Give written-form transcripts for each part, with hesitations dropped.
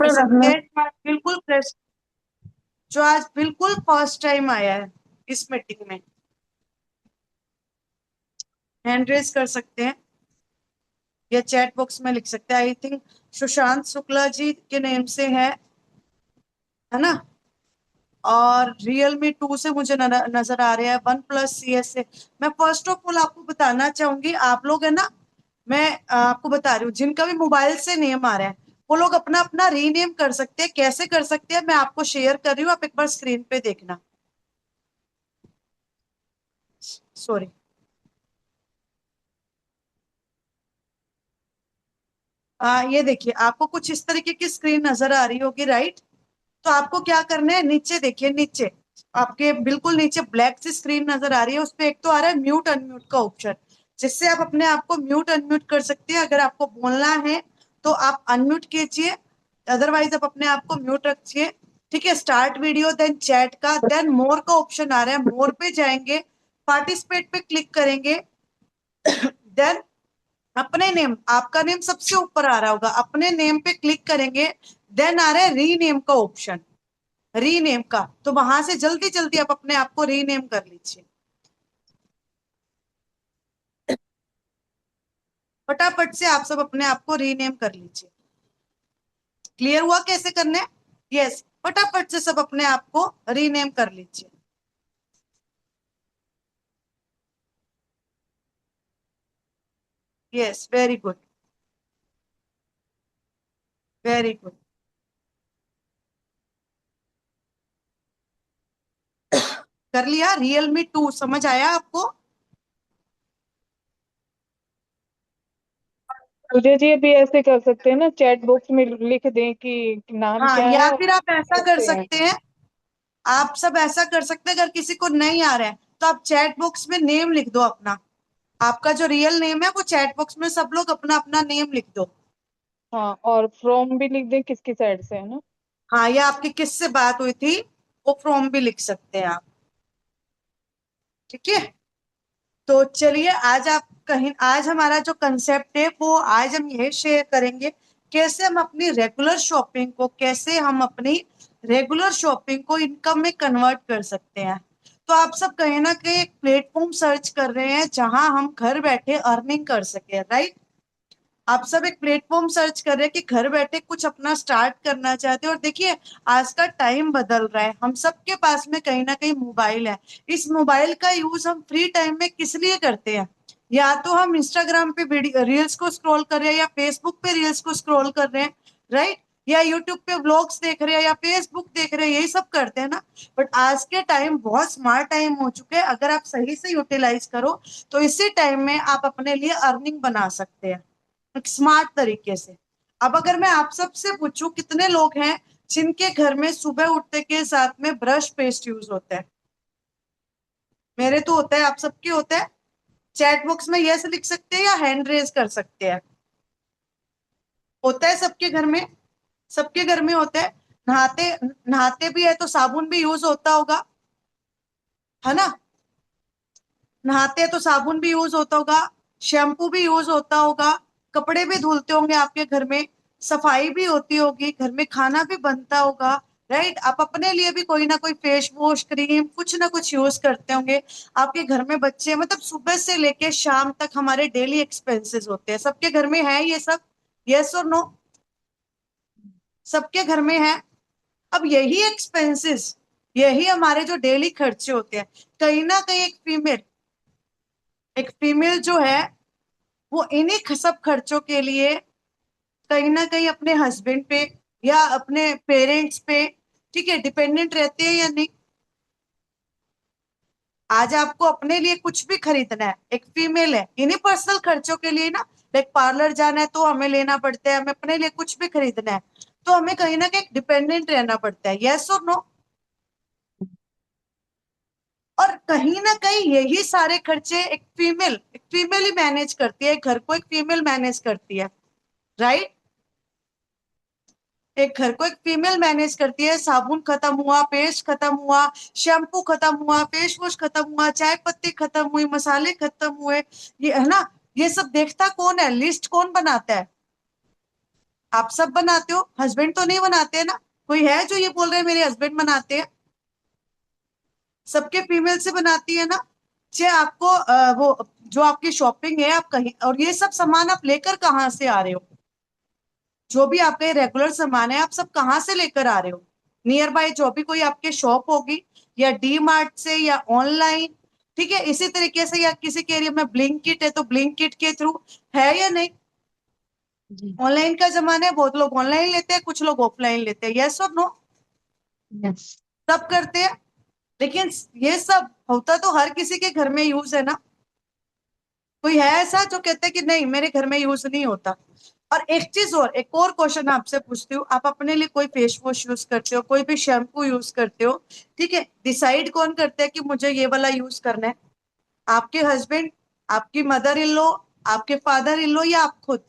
कर सकते हैं बिल्कुल फ्रेश, जो आज बिल्कुल फर्स्ट टाइम आया है इस मीटिंग में। हैंड रेज कर सकते हैं या चैट बॉक्स में लिख सकते हैं। आई थिंक सुशांत शुक्ला जी के नेम से है ना। और रियलमी 2 से मुझे नजर आ रहा है, वन प्लस सी एस से। मैं फर्स्ट ऑफ ऑल आपको बताना चाहूंगी, आप लोग है ना, मैं आपको बता रही हूँ जिनका भी मोबाइल से नेम आ रहा है वो लोग अपना अपना रीनेम कर सकते हैं। कैसे कर सकते हैं मैं आपको शेयर कर रही हूँ, आप एक बार स्क्रीन पे देखना। सॉरी, ये देखिए आपको कुछ इस तरीके की स्क्रीन नजर आ रही होगी, राइट। तो आपको क्या करना है, नीचे देखिए, नीचे आपके बिल्कुल नीचे ब्लैक सी स्क्रीन नजर आ रही है, उस पे एक तो आ रहा है म्यूट अनम्यूट का ऑप्शन, जिससे आप अपने आप को म्यूट अनम्यूट कर सकते हैं। अगर आपको बोलना है तो आप अनम्यूट कीजिए, अदरवाइज आप अपने आप को म्यूट रखिए। ठीक है, स्टार्ट वीडियो, देन चैट का, देन मोर का ऑप्शन आ रहा है, मोर पे जाएंगे, पार्टिसिपेट पे क्लिक करेंगे, देन अपने नेम, आपका नेम सबसे ऊपर आ रहा होगा, अपने नेम पे क्लिक करेंगे, देन आ रहा है रीनेम का ऑप्शन, रीनेम का, तो वहां से जल्दी जल्दी आप अपने आप को रीनेम कर लीजिए, फटाफट से आप सब अपने आप को रीनेम कर लीजिए। क्लियर हुआ कैसे करना है? यस, फटाफट से सब अपने आप को रीनेम कर लीजिए। Yes, very good, very good. कर लिया, रियलमी 2 समझ आया आपको? मुझे जी अभी ऐसे कर सकते हैं ना, चैट बॉक्स में लिख दें कि नाम हाँ, क्या या है और फिर आप ऐसा कर कैसे है। सकते हैं, आप सब ऐसा कर सकते हैं, अगर किसी को नहीं आ रहा है तो आप चैट बॉक्स में नेम लिख दो अपना, आपका जो रियल नेम है वो चैट बॉक्स में सब लोग अपना अपना नेम लिख दो। हाँ, और फ्रॉम भी लिख दें किसकी साइड से, है ना। हाँ, या आपकी किससे बात हुई थी वो फ्रॉम भी लिख सकते हैं आप। ठीक है, तो चलिए आज आप कहीं, आज हमारा जो कंसेप्ट है वो आज हम ये शेयर करेंगे, कैसे हम अपनी रेगुलर शॉपिंग को, कैसे हम अपनी रेगुलर शॉपिंग को इनकम में कन्वर्ट कर सकते हैं। तो आप सब कहीं ना कहीं एक प्लेटफॉर्म सर्च कर रहे हैं जहां हम घर बैठे अर्निंग कर सके, राइट। आप सब एक प्लेटफॉर्म सर्च कर रहे हैं कि घर बैठे कुछ अपना स्टार्ट करना चाहते हैं। और देखिए आज का टाइम बदल रहा है, हम सबके पास में कहीं ना कहीं मोबाइल है। इस मोबाइल का यूज हम फ्री टाइम में किस लिए करते हैं? या तो हम इंस्टाग्राम पे वीडियो रील्स को स्क्रॉल कर रहे हैं, या फेसबुक पे रील्स को स्क्रॉल कर रहे हैं, राइट, या यूट्यूब पे व्लॉग्स देख रहे हैं, या फेसबुक देख रहे हैं, यही सब करते हैं ना। बट आज के टाइम बहुत स्मार्ट टाइम हो चुके हैं, अगर आप सही से यूटिलाइज करो तो इसी टाइम में आप अपने लिए अर्निंग बना सकते हैं एक स्मार्ट तरीके से। अब अगर मैं आप सबसे पूछूं कितने लोग हैं जिनके घर में सुबह उठते के साथ में ब्रश पेस्ट यूज होता है? मेरे तो होता है, आप सबके होता है? चैट बॉक्स में यस लिख सकते हैं या हैंड रेज कर सकते हैं। होता है सबके घर में, सबके घर में होता है। नहाते नहाते भी है तो साबुन भी यूज होता होगा, है ना। नहाते हैं तो साबुन भी यूज होता होगा, शैम्पू भी यूज होता होगा, कपड़े भी धुलते होंगे आपके घर में, सफाई भी होती होगी, घर में खाना भी बनता होगा, राइट। आप अपने लिए भी कोई ना कोई फेस वॉश क्रीम कुछ ना कुछ यूज करते होंगे। आपके घर में बच्चे, मतलब सुबह से लेके शाम तक हमारे डेली एक्सपेंसेस होते हैं, सबके घर में है ये सब? यस और नो? सबके घर में है। अब यही एक्सपेंसेस, यही हमारे जो डेली खर्चे होते हैं, कहीं ना कहीं एक फीमेल जो है वो इन्हीं सब खर्चों के लिए कहीं ना कहीं अपने हस्बैंड पे या अपने पेरेंट्स पे, ठीक है, डिपेंडेंट रहते हैं या नहीं। आज आपको अपने लिए कुछ भी खरीदना है, एक फीमेल है, इन्हीं पर्सनल खर्चों के लिए ना, लाइक पार्लर जाना है तो हमें लेना पड़ता है, हमें अपने लिए कुछ भी खरीदना है तो हमें कहीं ना कहीं डिपेंडेंट रहना पड़ता है, यस और नो? और कहीं ना कहीं यही सारे खर्चे एक फीमेल ही मैनेज करती है, घर को एक फीमेल मैनेज करती है, राइट। एक घर को एक फीमेल मैनेज करती है। साबुन खत्म हुआ, पेस्ट खत्म हुआ, शैम्पू खत्म हुआ, फेस वॉश खत्म हुआ, चाय पत्ती खत्म हुई, मसाले खत्म हुए, ये है ना, ये सब देखता कौन है, लिस्ट कौन बनाता है? आप सब बनाते हो, हस्बैंड तो नहीं बनाते हैं ना? कोई है जो ये बोल रहे हैं मेरे हस्बैंड बनाते हैं? सबके फीमेल से बनाती है ना? चाहे आपको वो जो आपकी शॉपिंग है आप कहीं, और ये सब सामान आप लेकर कहाँ से आ रहे हो? जो भी आपके रेगुलर सामान है आप सब कहाँ से लेकर आ रहे हो? नियर बाय जो भी कोई आपके शॉप होगी, या डी मार्ट से, या ऑनलाइन, ठीक है, इसी तरीके से, या किसी के एरिया में ब्लिंकिट है तो ब्लिंकिट के थ्रू, है या नहीं? जी। ऑनलाइन का जमाना है, बहुत लोग ऑनलाइन लेते हैं, कुछ लोग ऑफलाइन लेते हैं, यस और नो? यस। सब करते हैं। लेकिन ये सब होता तो हर किसी के घर में यूज है ना? कोई है ऐसा जो कहते हैं कि नहीं मेरे घर में यूज नहीं होता? और एक चीज और, एक और क्वेश्चन आपसे पूछती हूँ, आप अपने लिए कोई फेस वॉश यूज करते हो, कोई भी शैम्पू यूज करते हो, ठीक है, डिसाइड कौन करता है कि मुझे ये वाला यूज करना है? आपके हस्बैंड, आपकी मदर इन लॉ, आपके फादर इन लॉ, या आप खुद?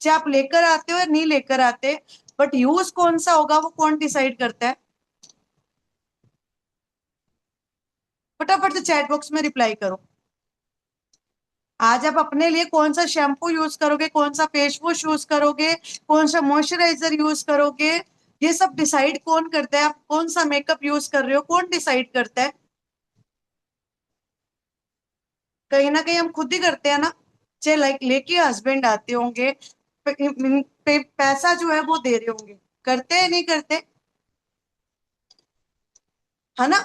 चाहे आप लेकर आते हो या नहीं लेकर आते, बट यूज कौन सा होगा वो कौन डिसाइड करता है? फटाफट से चैट बॉक्स में रिप्लाई करो। आज आप अपने लिए कौन सा शैम्पू यूज करोगे, कौन सा फेस वॉश यूज करोगे, कौन सा मॉइस्चराइजर यूज करोगे, ये सब डिसाइड कौन करता है? आप कौन सा मेकअप यूज कर रहे हो, कौन डिसाइड करता है? कहीं ना कहीं हम खुद ही करते हैं ना। चाहे लाइक लेके हस्बैंड आते होंगे, पैसा जो है वो दे रहे होंगे, करते हैं नहीं करते? है ना?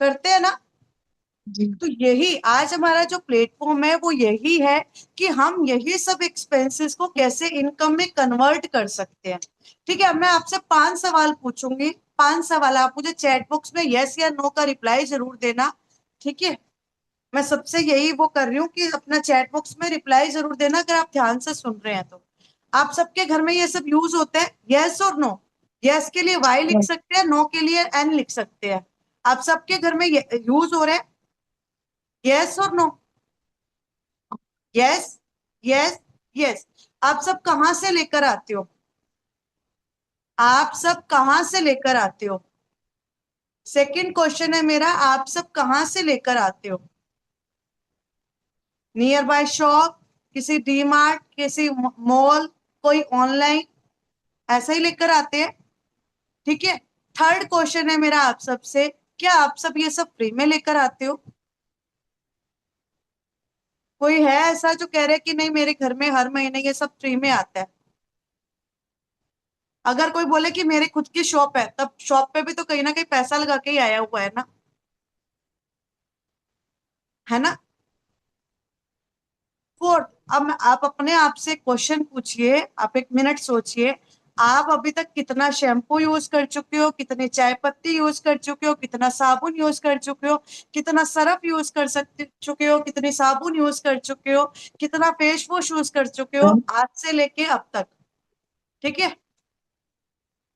करते हैं ना? जी। तो यही आज हमारा जो प्लेटफॉर्म है वो यही है कि हम यही सब एक्सपेंसेस को कैसे इनकम में कन्वर्ट कर सकते हैं। ठीक है, अब मैं आपसे 5 सवाल पूछूंगी, 5 सवाल आप मुझे चैट बॉक्स में यस या नो का रिप्लाई जरूर देना। ठीक है, मैं सबसे यही वो कर रही हूँ कि अपना चैट बॉक्स में रिप्लाई जरूर देना अगर आप ध्यान से सुन रहे हैं तो। आप सबके घर में ये सब यूज होता है, यस और नो? यस के लिए वाई लिख सकते हैं, नो के लिए एन लिख सकते हैं। आप सबके घर में यूज हो रहा है, यस और नो? Yes, yes, yes. आप सब कहां से लेकर आते हो? आप सब कहां से लेकर आते हो? सेकंड क्वेश्चन है मेरा, आप सब कहां से लेकर आते हो? नियर बाय शॉप, किसी डी मार्ट, किसी मॉल, कोई ऑनलाइन, ऐसा ही लेकर आते हैं। ठीक है। थर्ड क्वेश्चन है मेरा आप सबसे, क्या आप सब ये सब फ्री में लेकर आते हो? कोई है ऐसा जो कह रहे हैं कि नहीं मेरे घर में हर महीने ये सब फ्री में आता है? अगर कोई बोले कि मेरी खुद की शॉप है, तब शॉप पे भी तो कहीं ना कहीं पैसा लगा के ही आया हुआ है ना? है ना? फोर्थ, अब आप अपने आप से क्वेश्चन पूछिए, आप 1 मिनट सोचिए, आप अभी तक कितना शैम्पू यूज कर चुके हो, कितनी चाय पत्ती यूज कर चुके हो, कितना साबुन यूज कर चुके हो, कितना सरफ यूज कर सकते चुके हो, कितनी साबुन यूज कर चुके हो, कितना फेस वॉश यूज कर चुके हो आज से लेके अब तक? ठीक है।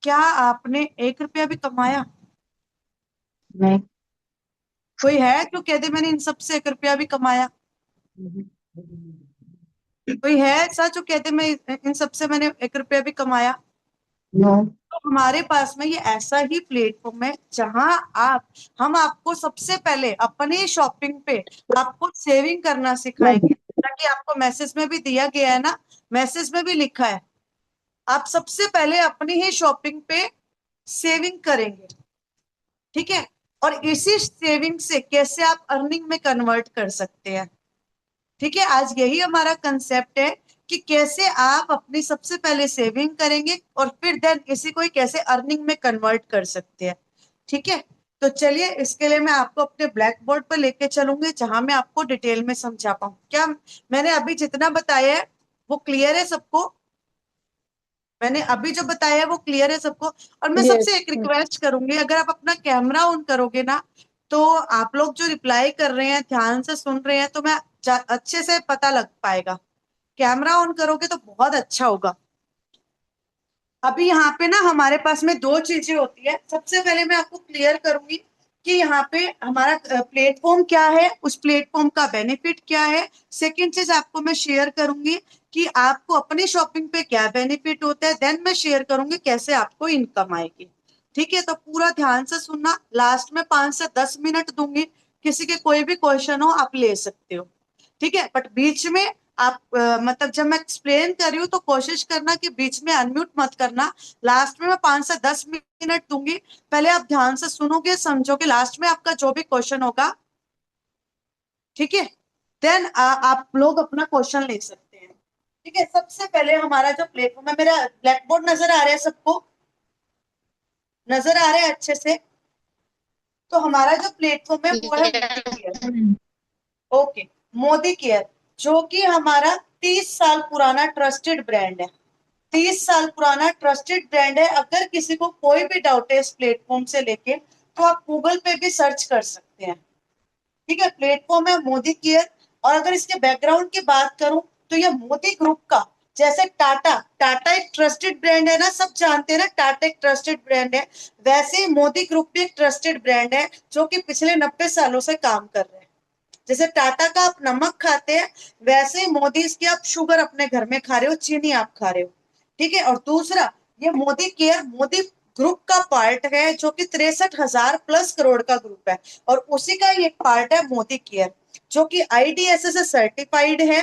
क्या आपने 1 रुपया भी कमाया? नहीं। कोई है जो कह दे मैंने इन सब से 1 रुपया भी कमाया? कोई है ऐसा जो कहते मैं इन सब से मैंने 1 रुपया भी कमाया? नो। तो हमारे पास में ये ऐसा ही प्लेटफॉर्म है जहां आप, हम आपको सबसे पहले अपनी शॉपिंग पे आपको सेविंग करना सिखाएंगे, ताकि आपको मैसेज में भी दिया गया है ना, मैसेज में भी लिखा है, आप सबसे पहले अपनी ही शॉपिंग पे सेविंग करेंगे। ठीक है, और इसी सेविंग से कैसे आप अर्निंग में कन्वर्ट कर सकते हैं। ठीक है, आज यही हमारा कंसेप्ट है कि कैसे आप अपनी सबसे पहले सेविंग करेंगे और फिर देन इसी को ही कैसे अर्निंग में कन्वर्ट कर सकते हैं। ठीक है, तो चलिए इसके लिए मैं आपको अपने ब्लैक बोर्ड पर लेके चलूंगी जहां मैं आपको डिटेल में समझा पाऊँ। क्या मैंने अभी जितना बताया है वो क्लियर है सबको? मैंने अभी जो बताया है वो क्लियर है सबको? और मैं सबसे यस। एक रिक्वेस्ट करूंगी, अगर आप अपना कैमरा ऑन करोगे ना, तो आप लोग जो रिप्लाई कर रहे हैं ध्यान से सुन रहे हैं तो मैं अच्छे से पता लग पाएगा। कैमरा ऑन करोगे तो बहुत अच्छा होगा। अभी यहाँ पे ना हमारे पास में दो चीजें होती है, सबसे पहले मैं आपको क्लियर करूंगी कि यहाँ पे हमारा प्लेटफॉर्म क्या है, उस प्लेटफॉर्म का बेनिफिट क्या है। सेकंड चीज आपको मैं शेयर करूंगी कि आपको अपनी शॉपिंग पे क्या बेनिफिट होता है, देन मैं शेयर करूंगी कैसे आपको इनकम आएगी। ठीक है, तो पूरा ध्यान से सुनना, लास्ट में 5 से 10 मिनट दूंगी, किसी के कोई भी क्वेश्चन हो आप ले सकते हो। ठीक है, बट बीच में आप मतलब जब मैं एक्सप्लेन कर रही हूँ तो कोशिश करना कि बीच में अनम्यूट मत करना। लास्ट में मैं 5 से 10 मिनट दूंगी, पहले आप ध्यान से सुनोगे, समझोगे, लास्ट में आपका जो भी क्वेश्चन होगा, ठीक है, देन आप लोग अपना क्वेश्चन ले सकते हैं। ठीक है, सबसे पहले हमारा जो प्लेटफॉर्म है, मेरा ब्लैक बोर्ड नजर आ रहा है सबको? नजर आ रहा है अच्छे से? तो हमारा जो प्लेटफॉर्म है वो है Modi care. Okay, Modi care जो कि हमारा 30 साल पुराना ट्रस्टेड ब्रांड है। 30 साल पुराना ट्रस्टेड ब्रांड है। अगर किसी को कोई भी डाउट है इस प्लेटफॉर्म से लेके, तो आप गूगल पे भी सर्च कर सकते हैं। ठीक है, प्लेटफॉर्म है मोदी केयर। और अगर इसके बैकग्राउंड की बात करूं, तो ये मोदी ग्रुप का, जैसे टाटा, टाटा एक ट्रस्टेड ब्रांड है ना, सब जानते हैं ना, टाटा एक ट्रस्टेड ब्रांड है। वैसे ही मोदी ग्रुप भी एक ट्रस्टेड ब्रांड है, जो कि पिछले 90 सालों से काम कर रहे हैं। जैसे टाटा का आप नमक खाते हैं, वैसे ही मोदी की आप शुगर अपने घर में खा रहे हो, चीनी आप खा रहे हो। ठीक है, और दूसरा, ये मोदी केयर मोदी ग्रुप का पार्ट है, जो कि 63,000 प्लस करोड़ का ग्रुप है। और उसी का ही एक पार्ट है मोदी केयर, जो कि आईडीएसए से सर्टिफाइड है।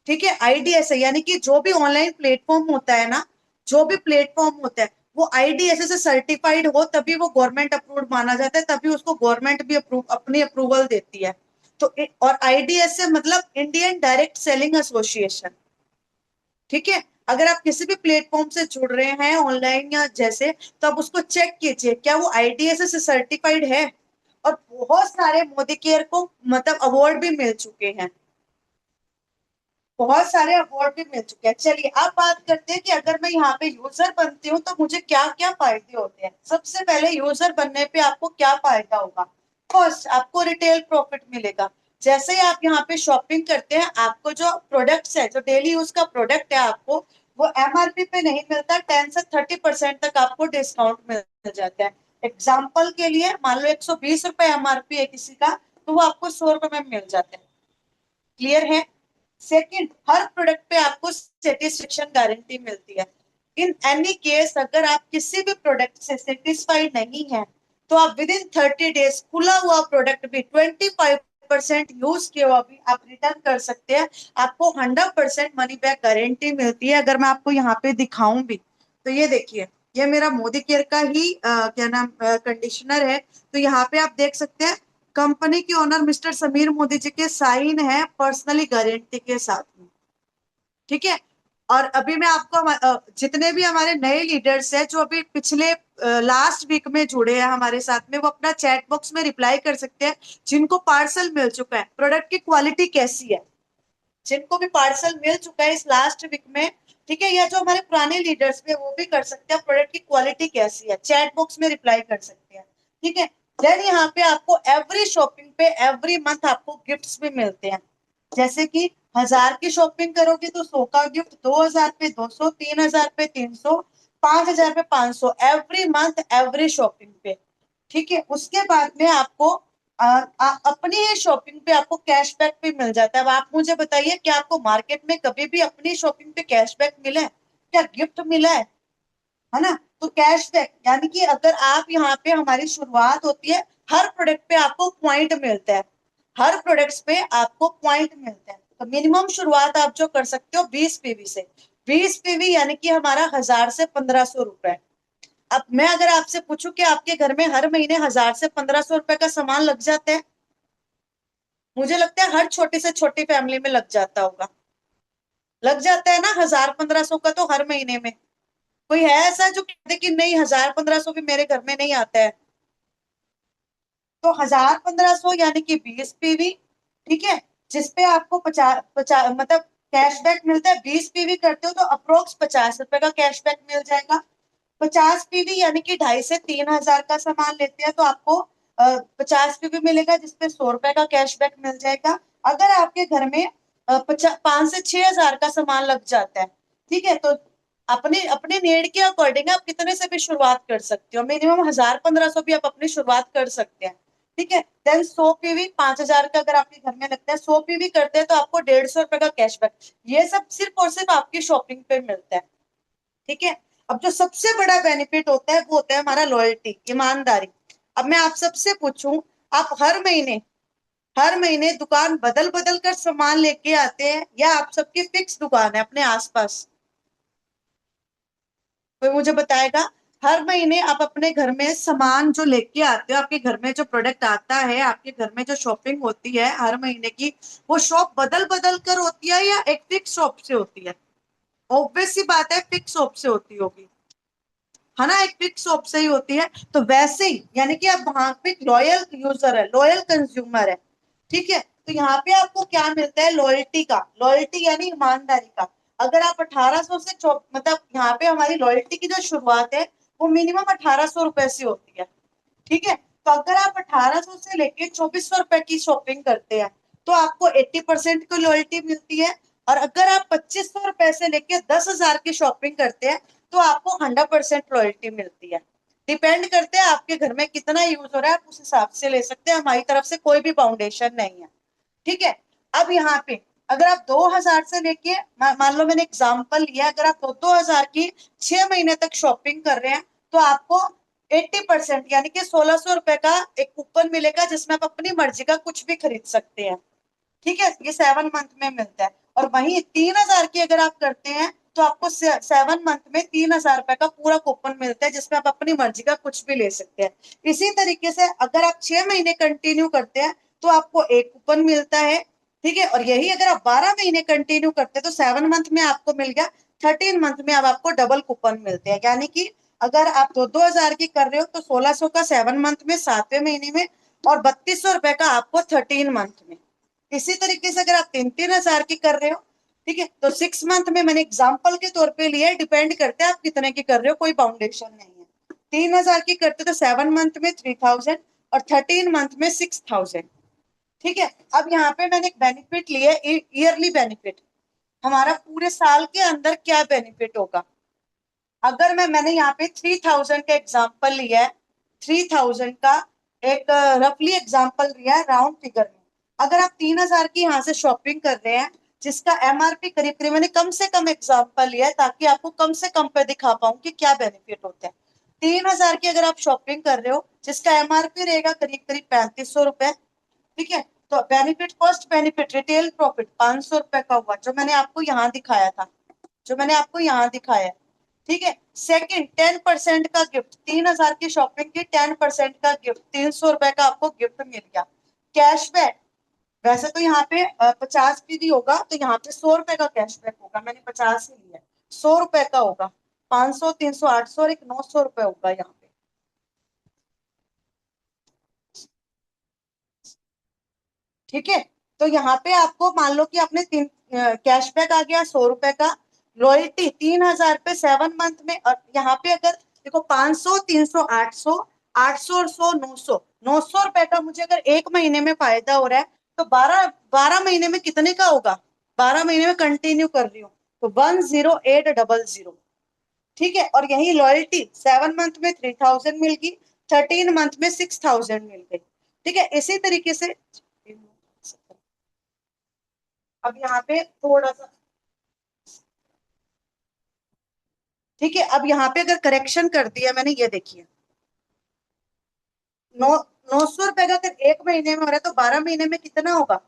ठीक है, आईडीएसए यानी कि जो भी ऑनलाइन प्लेटफॉर्म होता है ना, जो भी प्लेटफॉर्म होता है, वो आईडीएसए से सर्टिफाइड हो तभी वो गवर्नमेंट अप्रूव्ड माना जाता है, तभी उसको गवर्नमेंट भी अपनी अप्रूवल देती है। तो और आईडीएसए मतलब इंडियन डायरेक्ट सेलिंग एसोसिएशन। ठीक है, अगर आप किसी भी प्लेटफॉर्म से जुड़ रहे हैं ऑनलाइन या जैसे, तो आप उसको चेक कीजिए क्या वो आईडीएसए से सर्टिफाइड है। और बहुत सारे मोदी केयर को मतलब अवार्ड भी मिल चुके हैं, बहुत सारे अवार्ड भी मिल चुके हैं। चलिए अब बात करते हैं कि अगर मैं यहाँ पे यूजर बनती हूँ तो मुझे क्या क्या फायदे होते हैं। सबसे पहले यूजर बनने पे आपको क्या फायदा होगा? फर्स्ट, आपको रिटेल प्रॉफिट मिलेगा। जैसे ही आप यहाँ पे शॉपिंग करते हैं, आपको जो प्रोडक्ट्स है, जो डेली यूज का प्रोडक्ट है, आपको वो एमआरपी पे नहीं मिलता, 10 से 30% तक आपको डिस्काउंट मिल जाता है। एग्जाम्पल के लिए मान लो 120 रुपए एमआरपी है किसी का, तो वो आपको 100 रुपए में मिल जाता है। क्लियर है? सेकंड, हर प्रोडक्ट पे आपको सेटिस्फेक्शन गारंटी मिलती है। इन एनी केस अगर आप किसी भी प्रोडक्ट से सेटिस्फाइड नहीं है, तो आप विद इन 30 डेज खुला हुआ प्रोडक्ट भी 25% यूज किया हुआ भी आप रिटर्न कर सकते हैं। आपको 100% मनी बैक गारंटी मिलती है। अगर मैं आपको यहाँ पे दिखाऊं भी, तो ये देखिए, ये मेरा मोदी केयर का ही क्या नाम कंडीशनर है। तो यहाँ पे आप देख सकते हैं, कंपनी के ओनर मिस्टर समीर मोदी जी के साइन है पर्सनली गारंटी के साथ में। ठीक है, और अभी मैं आपको जितने भी हमारे नए लीडर्स हैं जो अभी पिछले लास्ट वीक में जुड़े हैं हमारे साथ में, वो अपना चैट बॉक्स में रिप्लाई कर सकते हैं। जिनको पार्सल मिल चुका है, प्रोडक्ट की क्वालिटी कैसी है, जिनको भी पार्सल मिल चुका है इस लास्ट वीक में, ठीक है, या जो हमारे पुराने लीडर्स पे, वो भी कर सकते हैं। प्रोडक्ट की क्वालिटी कैसी है, चैट बॉक्स में रिप्लाई कर सकते हैं। ठीक है, देन यहाँ पे आपको एवरी शॉपिंग पे एवरी मंथ आपको गिफ्ट्स भी मिलते हैं। जैसे कि 1000 की शॉपिंग करोगे तो 100 का गिफ्ट, 2000 पे 200, 3000 पे 300, 5000 पे 500, एवरी मंथ एवरी शॉपिंग पे। ठीक है, उसके बाद में आपको अपनी ही शॉपिंग पे आपको कैशबैक भी मिल जाता है। अब आप मुझे बताइए, क्या आपको मार्केट में कभी भी अपनी शॉपिंग पे कैशबैक मिला है? क्या गिफ्ट मिला है ना? तो कैशबैक यानी कि अगर आप यहाँ पे, हमारी शुरुआत होती है, हर प्रोडक्ट पे आपको पॉइंट मिलता है। हर प्रोडक्ट्स पे आपको पॉइंट मिलता है। तो मिनिमम शुरुआत आप जो कर सकते हो 20 पीवी से। 20 पीवी यानी कि हमारा 1000 से 1500 रुपए। अब मैं अगर आपसे पूछूं कि आपके घर में हर महीने 1000 से 1500 रुपए का सामान लग जाता है, मुझे लगता है हर छोटी से छोटी फैमिली में लग जाता होगा। लग जाता है ना 1000 1500 का तो हर महीने में। कोई है ऐसा जो कहते कि नहीं 1000 1500 भी मेरे घर में नहीं आता है? तो 1000 1500 यानी कि 20 पीवी। ठीक है, जिसपे आपको 50 50 मतलब कैशबैक मिलता है। 20 पीवी करते हो तो अप्रोक्स 50 रुपए का कैशबैक मिल जाएगा। 50 पीवी यानी कि 2500 से 3000 का सामान लेते हैं तो आपको 50 पीवी मिलेगा, जिसपे 100 रुपए का कैशबैक मिल जाएगा। अगर आपके घर में 5 से 6 हजार का सामान लग जाता है, ठीक है, तो अपने अपने नीड के अकॉर्डिंग आप कितने से भी शुरुआत कर सकते हो। मिनिमम 1000 1500 भी आप अपनी शुरुआत कर सकते हैं। ठीक है, देन 100 पीवी 5000 का अगर आपके घर में लगता है, 100 पीवी करते हैं तो आपको 150 रुपए का कैशबैक। ये सब सिर्फ और सिर्फ आपकी शॉपिंग पे मिलता है। ठीक है, अब जो सबसे बड़ा बेनिफिट होता है वो होता है हमारा लॉयल्टी, ईमानदारी। अब मैं आप सबसे पूछूं, आप हर महीने हर महीने दुकान बदल बदल कर सामान लेके आते हैं, या आप सबकी फिक्स दुकान है अपने आसपास? कोई मुझे बताएगा। हर महीने आप अपने घर में सामान जो लेके आते हो, आपके घर में जो प्रोडक्ट आता है, आपके घर में जो शॉपिंग होती है हर महीने की, वो शॉप बदल बदल कर होती है या एक फिक्स शॉप से होती है? ऑब्वियस सी बात है, फिक्स शॉप से होती होगी, है ना, एक फिक्स शॉप से ही होती है। तो वैसे ही यानी कि आप वहां पे लॉयल यूजर है, लॉयल कंज्यूमर है, ठीक है। तो यहाँ पे आपको क्या मिलता है? लॉयल्टी का, लॉयल्टी यानी ईमानदारी का। अगर आप 1800 से मतलब यहाँ पे हमारी लॉयल्टी की जो शुरुआत है वो मिनिमम 1800 रुपए से होती है, ठीक है। तो अगर आप 1800 से लेके 2400 रुपए की शॉपिंग करते हैं तो आपको 80% की लॉयल्टी मिलती है। और अगर आप 2500 रुपए से लेके 10,000 की शॉपिंग करते हैं तो आपको 100% लॉयल्टी मिलती है। डिपेंड करते हैं आपके घर में कितना यूज हो रहा है, आप उस हिसाब से ले सकते हैं, हमारी तरफ से कोई भी बाउंडेशन नहीं है, ठीक है। अब यहाँ पे अगर आप 2000 से लेके मान लो मैंने एग्जांपल लिया, अगर आप 2000 की 6 महीने तक शॉपिंग कर रहे हैं तो आपको 80% यानी कि 1600 रुपए का एक कूपन मिलेगा जिसमें आप अपनी मर्जी का कुछ भी खरीद सकते हैं, ठीक है। ये 7 मंथ में मिलता है। और वहीं 3000 की अगर आप करते हैं तो आपको 7 मंथ में 3000 रुपए का पूरा कूपन मिलता है जिसमें आप अपनी मर्जी का कुछ भी ले सकते हैं। इसी तरीके से अगर आप 6 महीने कंटिन्यू करते हैं तो आपको एक कूपन मिलता है, ठीक है। और यही अगर आप 12 महीने कंटिन्यू करते हैं तो 7 मंथ में आपको मिल गया, 13 मंथ में अब आपको डबल कूपन मिलते हैं। यानी कि अगर आप 2-2 हजार की कर रहे हो तो 1600 का 7 मंथ में, 7वें महीने में, और 3200 रुपए का आपको 13 मंथ में। इसी तरीके से अगर आप 3-3 हजार की कर रहे हो, ठीक है, तो 6 मंथ में, मैंने एग्जाम्पल के तौर पे लिया, डिपेंड करते हैं आप कितने की कर रहे हो, कोई बाउंडेशन नहीं है। 3000 की करते तो 7 मंथ में 3000 और 13 मंथ में 6000, ठीक है। अब यहाँ पे मैंने एक बेनिफिट लिया, ईयरली बेनिफिट, हमारा पूरे साल के अंदर क्या बेनिफिट होगा। अगर मैंने यहाँ पे 3000 का एग्जाम्पल लिया है, 3000 का एक रफली एग्जाम्पल लिया है राउंड फिगर में। अगर आप 3000 की यहाँ से शॉपिंग कर रहे हैं जिसका एमआरपी करीब करीब, मैंने कम से कम एग्जाम्पल लिया है ताकि आपको कम से कम पे दिखा पाऊं कि क्या बेनिफिट होता है। 3000 की अगर आप शॉपिंग कर रहे हो जिसका एमआरपी रहेगा करीब करीब 3500 रुपए, ठीक है। तो benefit, first benefit retail profit 500 रुपए का हुआ जो मैंने आपको यहाँ दिखाया था, जो मैंने आपको यहाँ दिखाया है, ठीक है। सेकंड, 10% का गिफ्ट, 3000 की शॉपिंग की 10% का गिफ्ट, 300 रुपए का आपको गिफ्ट मिल गया। कैशबैक, वैसे तो यहाँ पे 50 फीसदी होगा तो यहाँ पे 100 रुपए का कैशबैक होगा, मैंने 50 ही लिया है, 100 रुपए का होगा। 500, 300, 800 और एक 900 रुपए होगा यहाँ पे, ठीक है। तो यहाँ पे आपको मान लो कि आपने तीन कैशबैक आ गया 100 रुपए का, रॉयल्टी 3000 पे 7 मंथ में। और यहाँ पे अगर देखो 500, 300, 800, 800 और 100, 900, 900 रुपए का मुझे अगर एक महीने में फायदा हो रहा है तो 12 12 महीने में कितने का होगा? 12 महीने में कंटिन्यू कर रही हूँ तो 10800, ठीक है। और यही लॉयल्टी 7 मंथ में 3000 मिल गई, 13 मंथ में 6000 मिल गई, ठीक है। इसी तरीके से अब यहाँ पे थोड़ा सा, ठीक है, अब यहाँ पे अगर करेक्शन कर दिया मैंने, ये देखिए, नौ 900 रुपए का अगर एक महीने में हो रहा है तो 12 महीने में कितना होगा?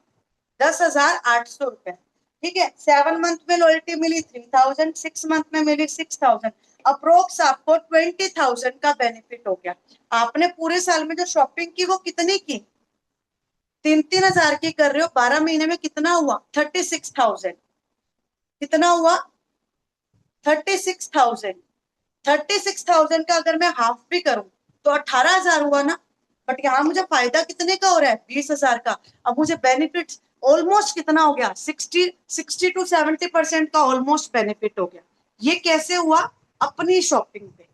10,800 रुपए, ठीक है। 7 मंथ में लॉयल्टी मिली 3000, 6 मंथ में मिली 6000, अप्रोक्स आपको 20,000 का बेनिफिट हो गया। आपने पूरे साल में जो शॉपिंग की वो कितनी की? 3-3 हजार की कर रहे हो, 12 महीने में कितना हुआ? 36,000, कितना हुआ? 36,000। 36,000 का अगर मैं हाफ भी करूं तो 18,000 हुआ ना। बट यहाँ मुझे फायदा कितने का हो रहा है? 20,000 का। अब मुझे बेनिफिट ऑलमोस्ट कितना हो गया? 60 to 70% का ऑलमोस्ट बेनिफिट हो गया। ये कैसे हुआ? अपनी शॉपिंग पे,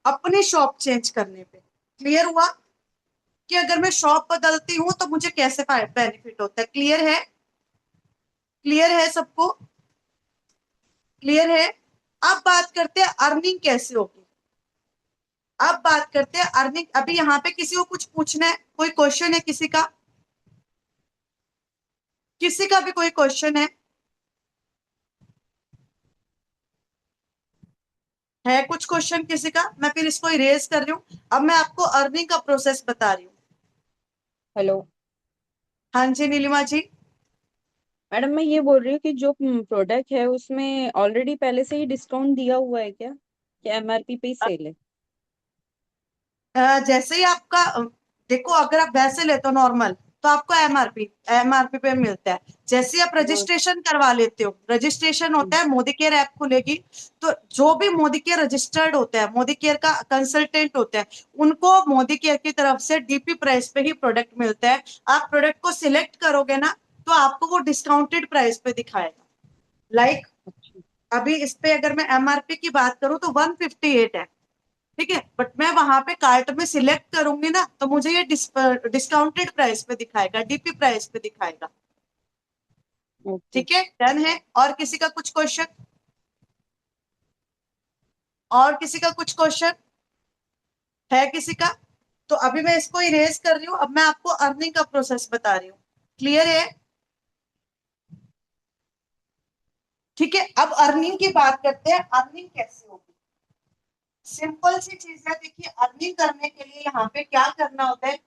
अपनी शॉप चेंज करने पे। क्लियर हुआ कि अगर मैं शॉप बदलती हूँ तो मुझे कैसे बेनिफिट होता है? क्लियर है? क्लियर है सबको? क्लियर है? अब बात करते हैं अर्निंग कैसे होगी। अब बात करते हैं अर्निंग। अभी यहाँ पे किसी को कुछ पूछना है? कोई क्वेश्चन है किसी का? किसी का भी कोई क्वेश्चन है कुछ क्वेश्चन किसी का? मैं फिर इसको इरेज कर रही हूँ। अब मैं आपको अर्निंग का प्रोसेस बता रही हूँ। हेलो। हाँ जी नीलिमा जी। मैडम मैं ये बोल रही हूँ कि जो प्रोडक्ट है उसमें ऑलरेडी पहले से ही डिस्काउंट दिया हुआ है क्या एमआरपी पे ही सेल है? जैसे ही आपका देखो, अगर आप वैसे लेते हो नॉर्मल, तो आपको एमआरपी पे मिलता है। जैसे ही आप हाँ। रजिस्ट्रेशन करवा लेते हो, रजिस्ट्रेशन होता है, मोदी केयर ऐप खुलेगी, तो जो भी मोदी केयर रजिस्टर्ड होता है, मोदी केयर का कंसल्टेंट होता है, उनको मोदी केयर की तरफ से डीपी प्राइस पे ही प्रोडक्ट मिलता है। आप प्रोडक्ट को सिलेक्ट करोगे ना, तो आपको वो डिस्काउंटेड प्राइस पे दिखाएगा। लाइक अच्छा। अभी इस पे अगर मैं एमआरपी की बात करूं तो 158 है, ठीक है, बट मैं वहां पे कार्ट में सिलेक्ट करूंगी ना, तो मुझे ये डिस्काउंटेड प्राइस पे दिखाएगा, डीपी प्राइस पे दिखाएगा। ओके। ठीक है, डन है। और किसी का कुछ क्वेश्चन? और किसी का कुछ क्वेश्चन है किसी का? तो अभी मैं इसको इरेज कर रही हूँ, अब मैं आपको अर्निंग का प्रोसेस बता रही हूँ। क्लियर है? ठीक है, अब अर्निंग की बात करते हैं। अर्निंग कैसे होगी? सिंपल सी चीज है, देखिए, अर्निंग करने के लिए यहाँ पे क्या करना होता है,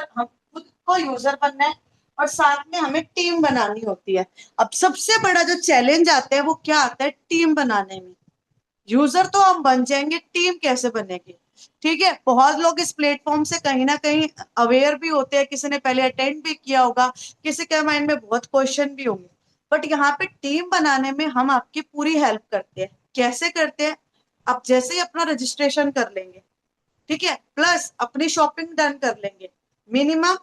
हम खुद को यूजर बनना है, और साथ में हमें टीम बनानी होती है। अब सबसे बड़ा जो चैलेंज आता है वो क्या आता है, टीम बनाने में। यूजर तो हम बन जाएंगे, टीम कैसे बनेगी? ठीक है, बहुत लोग इस प्लेटफॉर्म से कहीं ना कहीं अवेयर भी होते हैं, किसी ने पहले अटेंड भी किया होगा, किसी के माइंड में बहुत क्वेश्चन भी होंगे। बट यहाँ पे टीम बनाने में हम आपकी पूरी हेल्प करते हैं। कैसे करते हैं? आप जैसे ही अपना रजिस्ट्रेशन कर लेंगे, ठीक है, प्लस अपनी शॉपिंग डन कर लेंगे, मिनिमम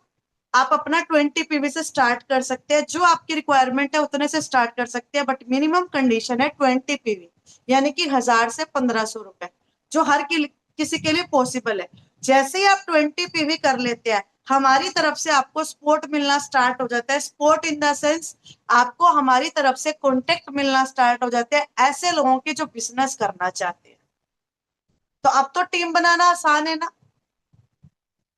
आप अपना 20 पीवी से स्टार्ट कर सकते हैं। जो आपकी रिक्वायरमेंट है उतने से स्टार्ट कर सकते हैं, बट मिनिमम कंडीशन है 20 पीवी, यानी कि 1000 से 1500 रुपए, जो किसी के लिए पॉसिबल है। जैसे ही आप 20 पीवी कर लेते हैं, हमारी तरफ से आपको सपोर्ट मिलना स्टार्ट हो जाता है। सपोर्ट इन द सेंस, आपको हमारी तरफ से कॉन्टेक्ट मिलना स्टार्ट हो जाते हैं, ऐसे लोगों के जो बिजनेस करना चाहते हैं। तो अब तो टीम बनाना आसान है ना।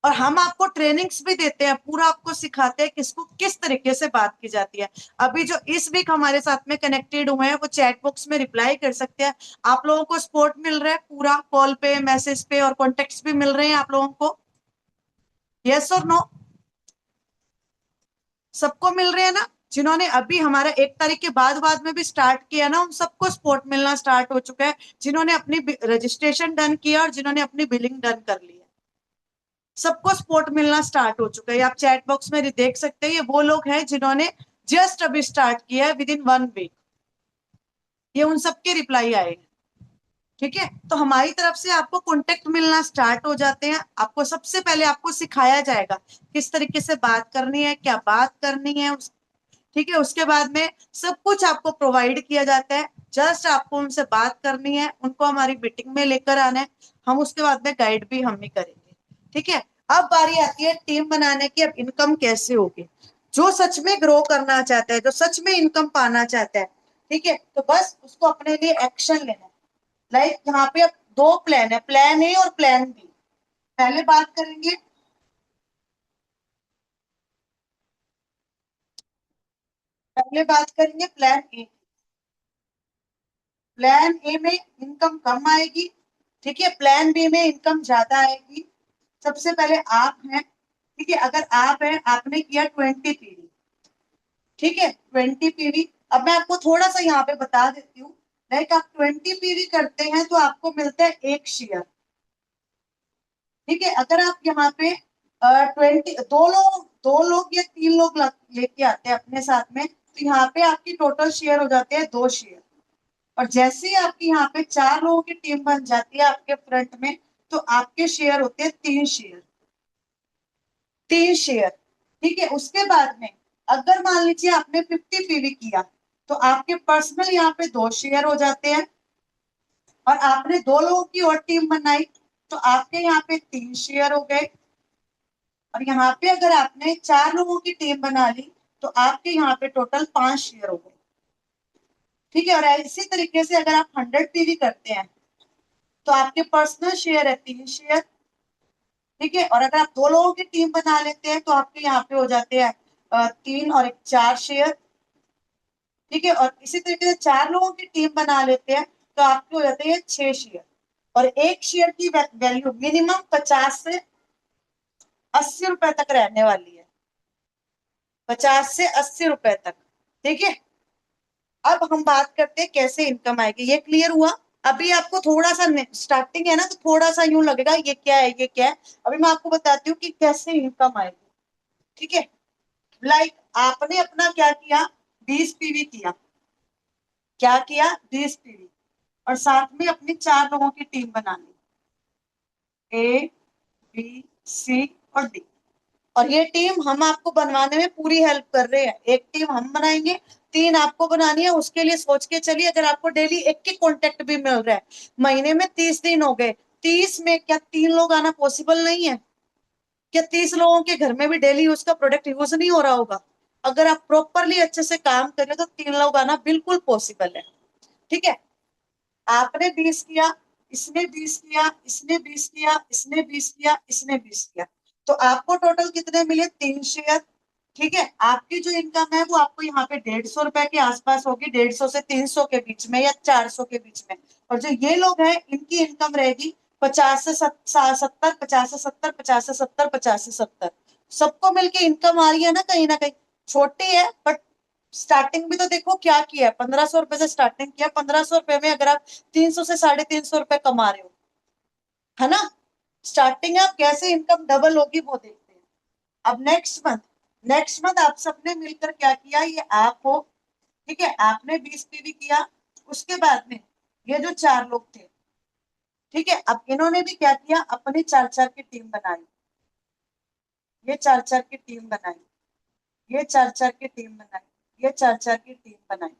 और हम आपको ट्रेनिंग्स भी देते हैं, पूरा आपको सिखाते हैं किसको किस तरीके से बात की जाती है। अभी जो इस वीक हमारे साथ में कनेक्टेड हुए हैं, वो चैट बॉक्स में रिप्लाई कर सकते हैं। आप लोगों को सपोर्ट मिल रहा है पूरा, कॉल पे, मैसेज पे, और कॉन्टेक्ट्स भी मिल रहे हैं आप लोगों को। यस और नो? सबको मिल रहे हैं ना? जिन्होंने अभी हमारा 1 तारीख के बाद में भी स्टार्ट किया ना, उन सबको सपोर्ट मिलना स्टार्ट हो चुका है। जिन्होंने अपनी रजिस्ट्रेशन डन किया और जिन्होंने अपनी बिलिंग डन कर ली है, सबको सपोर्ट मिलना स्टार्ट हो चुका है। आप चैट बॉक्स में देख सकते हैं, ये वो लोग हैं जिन्होंने जस्ट अभी स्टार्ट किया है, विद इन 1 वीक। ये उन सबके रिप्लाई आए हैं। ठीक है, तो हमारी तरफ से आपको कॉन्टेक्ट मिलना स्टार्ट हो जाते हैं। आपको सबसे पहले आपको सिखाया जाएगा किस तरीके से बात करनी है, क्या बात करनी है ठीक है, उसके बाद में सब कुछ आपको प्रोवाइड किया जाता है। जस्ट आपको उनसे बात करनी है, उनको हमारी मीटिंग में लेकर आना है। हम उसके बाद में गाइड भी हम ही करेंगे। ठीक है, अब बारी आती है टीम बनाने की। अब इनकम कैसे होगी? जो सच में ग्रो करना चाहता है, जो सच में इनकम पाना चाहता है, ठीक है, तो बस उसको अपने लिए एक्शन लेना है। लाइक यहाँ पे अब 2 प्लान है, प्लान ए और प्लान बी। पहले बात करेंगे, प्लान ए। प्लान ए में इनकम कम आएगी, ठीक है, प्लान बी में इनकम ज्यादा आएगी। सबसे पहले आप हैं, ठीक है, अगर आप हैं, आपने किया 20 पीवी, ठीक है, 20 पीवी। अब मैं आपको थोड़ा सा यहाँ पे बता देती हूँ। लाइक आप 20 पीवी करते हैं तो आपको मिलता है 1 शेयर। ठीक है, अगर आप यहाँ पे 2 लोग या 3 लोग लेके आते हैं अपने साथ में, तो यहाँ पे आपकी टोटल शेयर हो जाते हैं 2 शेयर। और जैसे ही आपकी यहाँ पे 4 लोगों की टीम बन जाती है आपके फ्रंट में, तो आपके शेयर होते हैं 3 शेयर। 3 शेयर, ठीक है। उसके बाद में अगर मान लीजिए आपने 50 पीवी किया, तो आपके पर्सनल यहाँ पे 2 शेयर हो जाते हैं। और आपने 2 लोगों की और टीम बनाई, तो आपके यहाँ पे 3 शेयर हो गए। और यहाँ पे अगर आपने 4 लोगों की टीम बना ली, तो आपके यहाँ पे टोटल 5 शेयर हो गए। ठीक है, और इसी तरीके से अगर आप 100 पीवी करते हैं, तो आपके पर्सनल शेयर है 3 शेयर। ठीक है, और अगर आप 2 लोगों की टीम बना लेते हैं, तो आपके यहाँ पे हो जाते हैं 3 और 1 4 शेयर। ठीक है, और इसी तरीके से 4 लोगों की टीम बना लेते हैं, तो आपके हो जाते हैं 6 शेयर। और 1 शेयर की वैल्यू मिनिमम 50 से 80 रुपए तक रहने वाली है। 50 से 80 रुपए तक। ठीक है, अब हम बात करते हैं कैसे इनकम आएगी। ये क्लियर हुआ? अभी आपको थोड़ा सा स्टार्टिंग है ना, तो थोड़ा सा यूं लगेगा ये क्या है ये क्या है। अभी मैं आपको बताती हूँ कि कैसे इनकम आएगी। ठीक है, लाइक आपने अपना क्या किया, 20 पीवी किया। क्या किया? 20 पीवी। और साथ में अपनी 4 लोगों की टीम बना ली, ए बी सी और डी। और ये टीम हम आपको बनवाने में पूरी हेल्प कर रहे हैं। एक टीम हम बनाएंगे, 3 आपको बनानी है। उसके लिए सोच के चलिए, अगर आपको डेली एक के कॉन्टेक्ट भी मिल रहा है, महीने में 30 दिन हो गए, 30 में क्या 3 लोग आना पॉसिबल नहीं है? क्या 30 लोगों के घर में भी डेली यूज का प्रोडक्ट यूज नहीं हो रहा होगा? अगर आप प्रॉपरली अच्छे से काम करें तो 3 लोग आना बिल्कुल पॉसिबल है। ठीक है, आपने 20 किया, इसने 20 किया, इसने 20 किया, इसने 20 किया, इसने 20 किया, तो आपको टोटल कितने मिले? 3 शेयर। ठीक है, आपकी जो इनकम है वो आपको यहाँ पे 150 रुपए के आसपास होगी, 150 से 300 के बीच में या 400 के बीच में। और जो ये लोग हैं इनकी इनकम रहेगी 50 से 70, 50 से 70, 50 से 70, 50 से 70। सबको मिलके इनकम आ रही है ना कहीं। छोटी है बट स्टार्टिंग भी तो देखो क्या किया है, 1500 रुपए से स्टार्टिंग किया। 1500 रुपए में अगर आप 300 से 350 रुपए कमा रहे हो, है ना? स्टार्टिंग है, अब कैसे इनकम डबल होगी वो देखते हैं। अब नेक्स्ट मंथ आप सबने मिलकर क्या किया, ये आप हो। ठीक है, आपने 20 पीवी किया। उसके बाद में ये जो 4 लोग थे, ठीक है, अब इन्होंने भी क्या किया, अपनी 4-4 की टीम बनाई। ये 4-4 की टीम बनाई, ये 4-4 की टीम बनाई, ये 4-4 की टीम बनाई।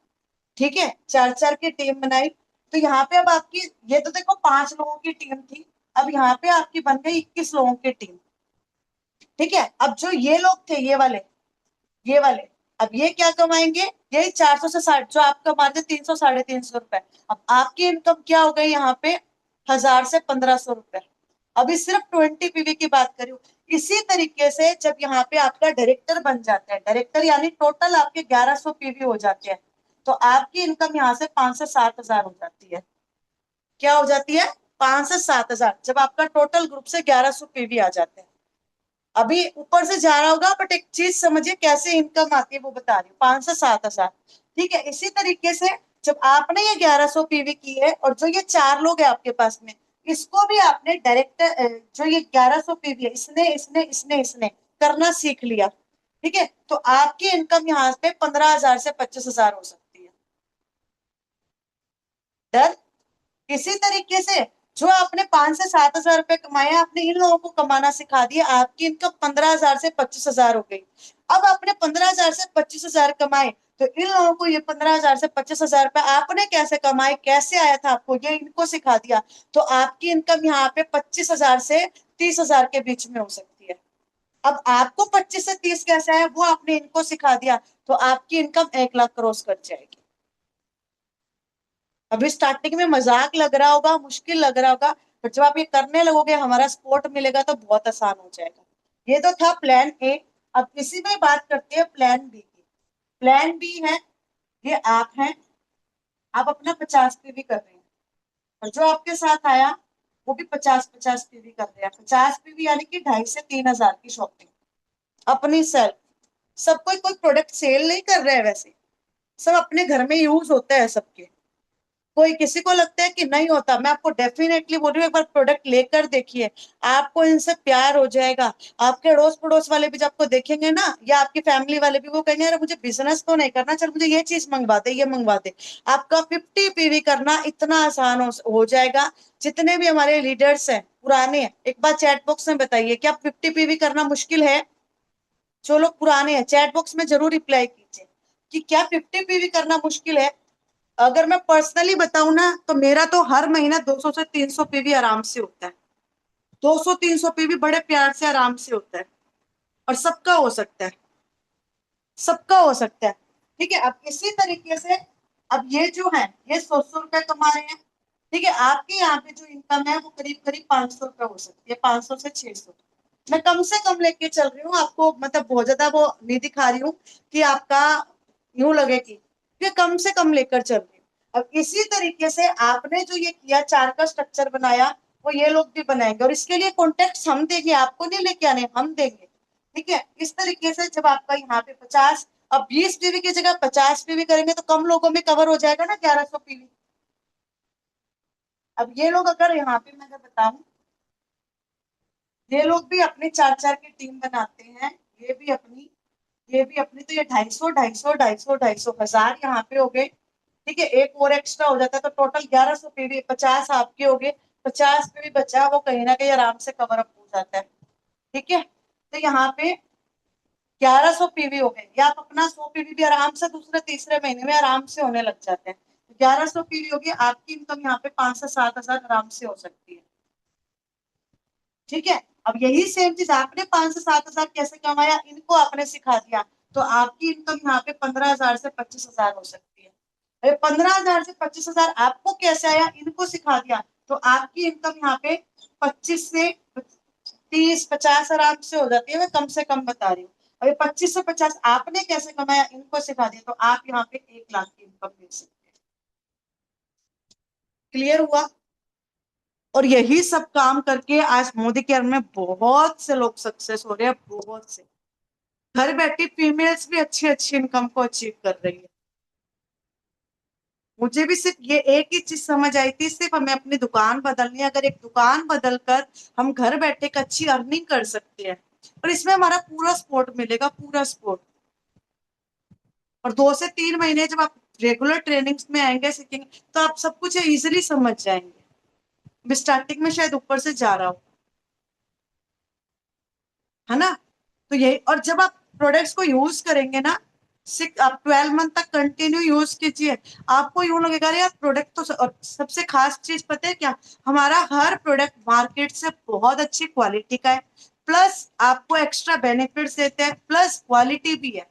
ठीक है, 4-4 की टीम बनाई। तो यहाँ पे अब आपकी, ये तो देखो 5 लोगों की टीम थी, अब यहाँ पे आपकी बन गई 21 लोगों की टीम। ठीक है, अब जो ये लोग थे, ये वाले, अब ये क्या कमाएंगे? यही 400 से 60 जो आप कमा रहे थे, 300 350 रुपए। अब आपकी इनकम क्या हो गई यहाँ पे? 1000 से 1500 रुपए। अभी सिर्फ 20 पीवी की बात करूं। इसी तरीके से जब यहाँ पे आपका डायरेक्टर बन जाता है, डायरेक्टर यानी टोटल आपके 1100 पीवी हो जाते हैं, तो आपकी इनकम यहाँ से 5 से 7 हजार हो जाती है। क्या हो जाती है? 5 से 7 हजार, जब आपका टोटल ग्रुप से 1100 पीवी आ जाते हैं। अभी ऊपर से जा रहा होगा बट एक चीज समझिए कैसे इनकम आती है वो बता रही हूँ, 5 से 7 हजार। ठीक है, इसी तरीके से जब आपने ये 1100 पीवी की है और जो ये 4 लोग है आपके पास में, इसको भी आपने डायरेक्टर, जो ये 1100 पीवी है, इसने इसने इसने इसने करना सीख लिया। ठीक है, तो आपकी इनकम यहाँ पे 15 हजार से 25 हजार हो सकती है। डन। इसी तरीके से जो आपने 5 से 7 हजार रुपए कमाए, आपने इन लोगों को कमाना सिखा दिया, आपकी इनकम 15 हजार से 25 हजार हो गई। अब आपने 15 हजार से 25 हजार कमाए, तो इन लोगों को ये 15 हजार से 25 हजार रुपए आपने कैसे कमाए, कैसे आया था आपको, ये इनको सिखा दिया। तो आपकी इनकम यहाँ पे 25 हजार से 30 हजार के बीच में हो सकती है। अब आपको 25 से 30 कैसे आया वो आपने इनको सिखा दिया, तो आपकी इनकम 1 लाख क्रॉस कर जाएगी। अभी स्टार्टिंग में मजाक लग रहा होगा, मुश्किल लग रहा होगा, पर जब आप ये करने लगोगे, हमारा सपोर्ट मिलेगा, तो बहुत आसान हो जाएगा। ये तो था प्लान ए। अब इसी में बात करते हैं प्लान बी की। प्लान बी है, ये आप हैं, आप अपना 50 पीवी कर रहे हैं, और जो आपके साथ आया वो भी 50-50 पीवी कर रहे हैं। 50 पीवी यानी कि 2500 से 3000 की शॉपिंग अपनी सेल्फ। सब कोई प्रोडक्ट सेल नहीं कर रहा है वैसे, सब अपने घर में यूज होता है सबके। कोई किसी को लगता है कि नहीं होता, मैं आपको डेफिनेटली बोल रही हूँ, एक बार प्रोडक्ट लेकर देखिए, आपको इनसे प्यार हो जाएगा। आपके अड़ोस पड़ोस वाले भी जब आपको देखेंगे ना, या आपकी फैमिली वाले भी, वो कहेंगे अरे मुझे बिजनेस तो नहीं करना, चल मुझे ये चीज मंगवा दे, ये मंगवा दे। आपका 50 पीवी करना इतना आसान हो जाएगा। जितने भी हमारे लीडर्स हैं पुराने हैं, एक बार चैट बॉक्स में बताइए क्या 50 पीवी करना मुश्किल है? जो लोग पुराने हैं चैट बॉक्स में जरूर रिप्लाई कीजिए कि क्या 50 पीवी करना मुश्किल है। अगर मैं पर्सनली बताऊं ना, तो मेरा तो हर महीना 200 से 300 पीवी आराम से होता है। 200-300 पीवी बड़े प्यार से आराम से होता है, और सबका हो सकता है, सबका हो सकता है। ठीक है, अब इसी तरीके से, अब ये जो है ये 100 रुपए कमा रहे हैं। ठीक है, आपके यहाँ पे जो इनकम है वो करीब करीब 500 रुपए हो सकती है, 500 से 600। मैं कम से कम लेके चल रही हूँ आपको, मतलब बहुत ज्यादा वो नहीं दिखा रही हूँ कि आपका यूं लगे कि कम से कम लेकर चल रही हूँ। अब इसी तरीके से आपने जो ये किया, 4 का स्ट्रक्चर बनाया, वो ये लोग भी बनाएंगे, और इसके लिए कॉन्टेक्ट हम देंगे, आपको नहीं लेके आने, हम देंगे। ठीक है, इस तरीके से जब आपका यहाँ पे 50, अब 20 पीवी की जगह 50 पीवी करेंगे तो कम लोगों में कवर हो जाएगा ना 1100 पीवी। अब ये लोग अगर यहाँ पे मैं अगर बताऊं, ये लोग भी अपने 4-4 की टीम बनाते हैं, ये भी अपनी, ये भी अपनी, तो ये 250 250 250 250 हजार यहाँ पे हो गए। ठीक है, एक और एक्स्ट्रा हो जाता है तो टोटल 1100 पीवी, 50 आपके हो गए, 50 पीवी बचा, वो कहीं ना कहीं आराम से कवर अप हो जाता है। ठीक है, तो यहाँ पे 1100 पीवी हो गए, या आप अपना 100 पीवी भी आराम से दूसरे तीसरे महीने में आराम से होने लग जाते हैं। 1100 पीवी होगी, आपकी इनकम यहाँ पे 5 से 7 हजार आराम से हो सकती है। ठीक है, अब यही सेम चीज आपने 5 से 7 हजार कैसे कमाया, इनको आपने सिखा दिया, तो आपकी इनकम यहाँ पे 15,000 से 25,000 हो सकती है। अरे 15,000 से 25,000 आपको कैसे आया, इनको सिखा दिया, तो आपकी इनकम यहाँ पे 25 से 30-50 आराम से हो जाती है। मैं कम से कम बता रही हूँ। अभी 25 से 50 आपने कैसे कमाया, इनको सिखा दिया, तो आप यहाँ पे 1 लाख की इनकम ले सकते हैं। क्लियर हुआ? और यही सब काम करके आज मोदी केयर में बहुत से लोग सक्सेस हो रहे हैं, बहुत से। घर बैठी फीमेल्स भी अच्छी अच्छी इनकम को अचीव कर रही है। मुझे भी सिर्फ ये एक ही चीज समझ आई थी, सिर्फ हमें अपनी दुकान बदलनी है। अगर एक दुकान बदलकर हम घर बैठे एक अच्छी अर्निंग कर सकते हैं, और इसमें हमारा पूरा सपोर्ट मिलेगा, पूरा सपोर्ट। और 2 से 3 महीने जब आप रेगुलर ट्रेनिंग्स में आएंगे, सीखेंगे, तो आप सब कुछ इजीली समझ जाएंगे। स्टार्टिंग में शायद ऊपर से जा रहा हो, है ना? तो यही, और जब आप प्रोडक्ट्स को यूज करेंगे ना, आप 12 मंथ तक कंटिन्यू यूज कीजिए, आपको यूं लगेगा यार प्रोडक्ट तो, और सबसे खास चीज पता है क्या, हमारा हर प्रोडक्ट मार्केट से बहुत अच्छी क्वालिटी का है, प्लस आपको एक्स्ट्रा बेनिफिट्स देते हैं, प्लस क्वालिटी भी है,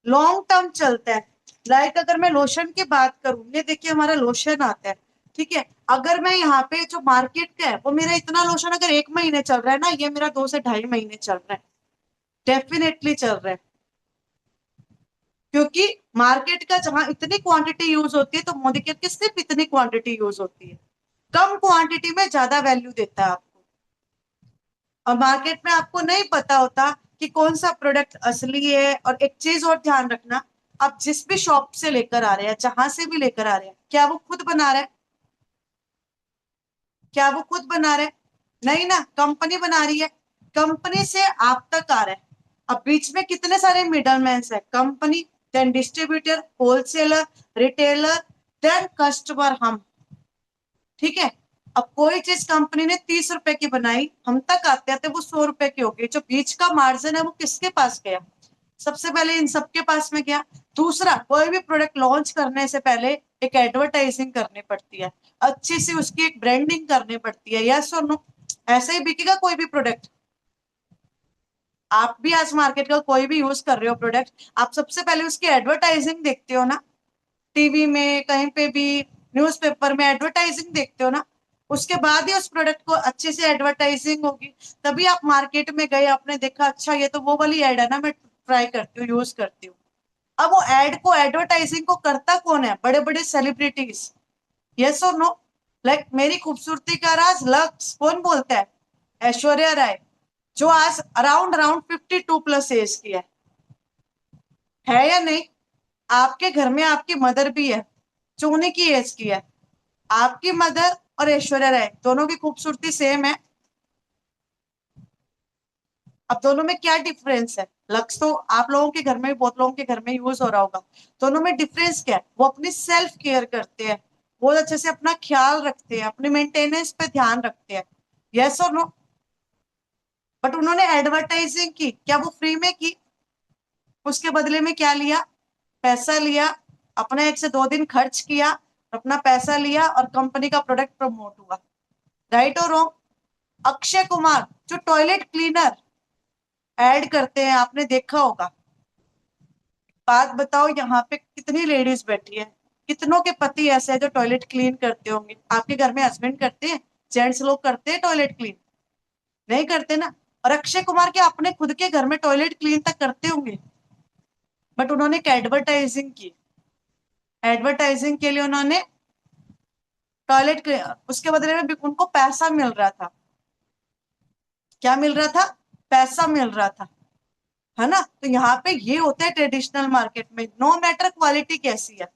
लॉन्ग टर्म चलता है। लाइक अगर मैं लोशन की बात करूं, ये देखिए हमारा लोशन आता है, ठीक है, अगर मैं यहाँ पे जो मार्केट का है, वो मेरा इतना लोशन अगर 1 महीने चल रहा है ना, ये मेरा 2 से ढाई महीने चल रहा है, डेफिनेटली चल रहा है। क्योंकि मार्केट का जहां इतनी क्वांटिटी यूज होती है, तो मोदी केयर की सिर्फ इतनी क्वांटिटी यूज होती है, कम क्वांटिटी में ज्यादा वैल्यू देता है आपको। और मार्केट में आपको नहीं पता होता कि कौन सा प्रोडक्ट असली है। और एक चीज और ध्यान रखना, आप जिस भी शॉप से लेकर आ रहे हैं, जहां से भी लेकर आ रहे हैं, क्या वो खुद बना रहे हैं? क्या वो खुद बना रहे हैं? नहीं ना, कंपनी बना रही है। कंपनी से आप तक आ रहा है। अब बीच में कितने सारे मिडलमैन है, company, then distributor, wholesaler, retailer, then customer, हम। ठीक है, अब कोई चीज कंपनी ने 30 रुपए की बनाई, हम तक आते आते वो 100 रुपए की हो गई, जो बीच का मार्जिन है वो किसके पास गया? सबसे पहले इन सबके पास में गया। दूसरा, कोई भी प्रोडक्ट लॉन्च करने से पहले एक एडवर्टाइजिंग करनी पड़ती है, अच्छी सी उसकी एक ब्रांडिंग करनी पड़ती है, यस और नो? ऐसे ही बिकेगा कोई भी प्रोडक्ट? आप भी आज मार्केट का कोई भी यूज कर रहे हो प्रोडक्ट, आप सबसे पहले उसकी एडवर्टाइजिंग देखते हो ना, टीवी में, कहीं पे भी, न्यूज़पेपर में एडवर्टाइजिंग देखते हो ना, उसके बाद ही उस प्रोडक्ट को अच्छे से एडवर्टाइजिंग होगी, तभी आप मार्केट में गए, आपने देखा अच्छा ये तो वो वाली एड है ना, मैं ट्राई करती हूँ, यूज करती हूँ। अब वो एड को, एडवर्टाइजिंग को करता कौन है? बड़े बड़े सेलिब्रिटीज, यस और नो? लाइक मेरी खूबसूरती का राज लक्स कौन बोलता है? ऐश्वर्या राय, जो आज अराउंड अराउंड 52+ एज की है या नहीं? आपके घर में आपकी मदर भी है, जो उन्हीं की एज की है। आपकी मदर और ऐश्वर्या राय दोनों की खूबसूरती सेम है। अब दोनों में क्या डिफरेंस है? लक्स तो आप लोगों के घर में भी, बहुत लोगों के घर में यूज हो रहा होगा। दोनों में डिफरेंस क्या है? वो अपनी सेल्फ केयर करते हैं, बहुत अच्छे से अपना ख्याल रखते हैं, अपने मेंटेनेंस पे ध्यान रखते हैं, यस और नो? बट उन्होंने एडवर्टाइजिंग की, क्या वो फ्री में की? उसके बदले में क्या लिया? पैसा लिया, अपने 1 से 2 दिन खर्च किया, अपना पैसा लिया, और कंपनी का प्रोडक्ट प्रमोट हुआ। राइट और रॉन्ग? अक्षय कुमार जो टॉयलेट क्लीनर ऐड करते हैं, आपने देखा होगा। बात बताओ, यहाँ पे कितनी लेडीज बैठी है, कितनों के पति ऐसे हैं जो टॉयलेट क्लीन करते होंगे? आपके घर में हस्बैंड करते हैं, जेंट्स लोग करते हैं टॉयलेट क्लीन? नहीं करते ना। और अक्षय कुमार के अपने खुद के घर में टॉयलेट क्लीन तक करते होंगे, बट उन्होंने एक एडवर्टाइजिंग की, एडवर्टाइजिंग के लिए उन्होंने टॉयलेट, उसके बदले में भी उनको पैसा मिल रहा था। क्या मिल रहा था? पैसा मिल रहा था, है ना। तो यहाँ पे ये होता है ट्रेडिशनल मार्केट में, नो मैटर क्वालिटी कैसी है।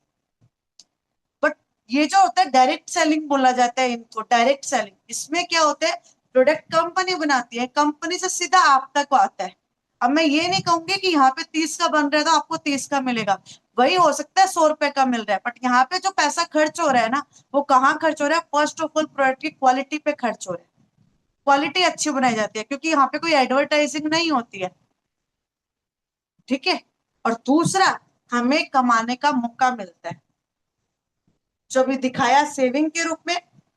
बट ये जो होता है डायरेक्ट सेलिंग बोला जाता है इनको, डायरेक्ट सेलिंग। इसमें क्या होता है, प्रोडक्ट कंपनी बनाती है, कंपनी से सीधा आप तक आता है। अब मैं ये नहीं कहूंगी कि यहाँ पे 30 का बन रहा है तो आपको 30 का मिलेगा, वही हो सकता है 100 रुपए का मिल रहा है, बट यहाँ पे जो पैसा खर्च हो रहा है ना, वो कहाँ खर्च हो रहा है? फर्स्ट ऑफ ऑल प्रोडक्ट की क्वालिटी पे खर्च हो रहा है। क्वालिटी अच्छी बनाई जाती है क्योंकि यहाँ पे कोई एडवर्टाइजिंग नहीं होती है, ठीक है। और दूसरा, हमें कमाने का मौका मिलता है, जो भी दिखाया सेविंग के रूप में,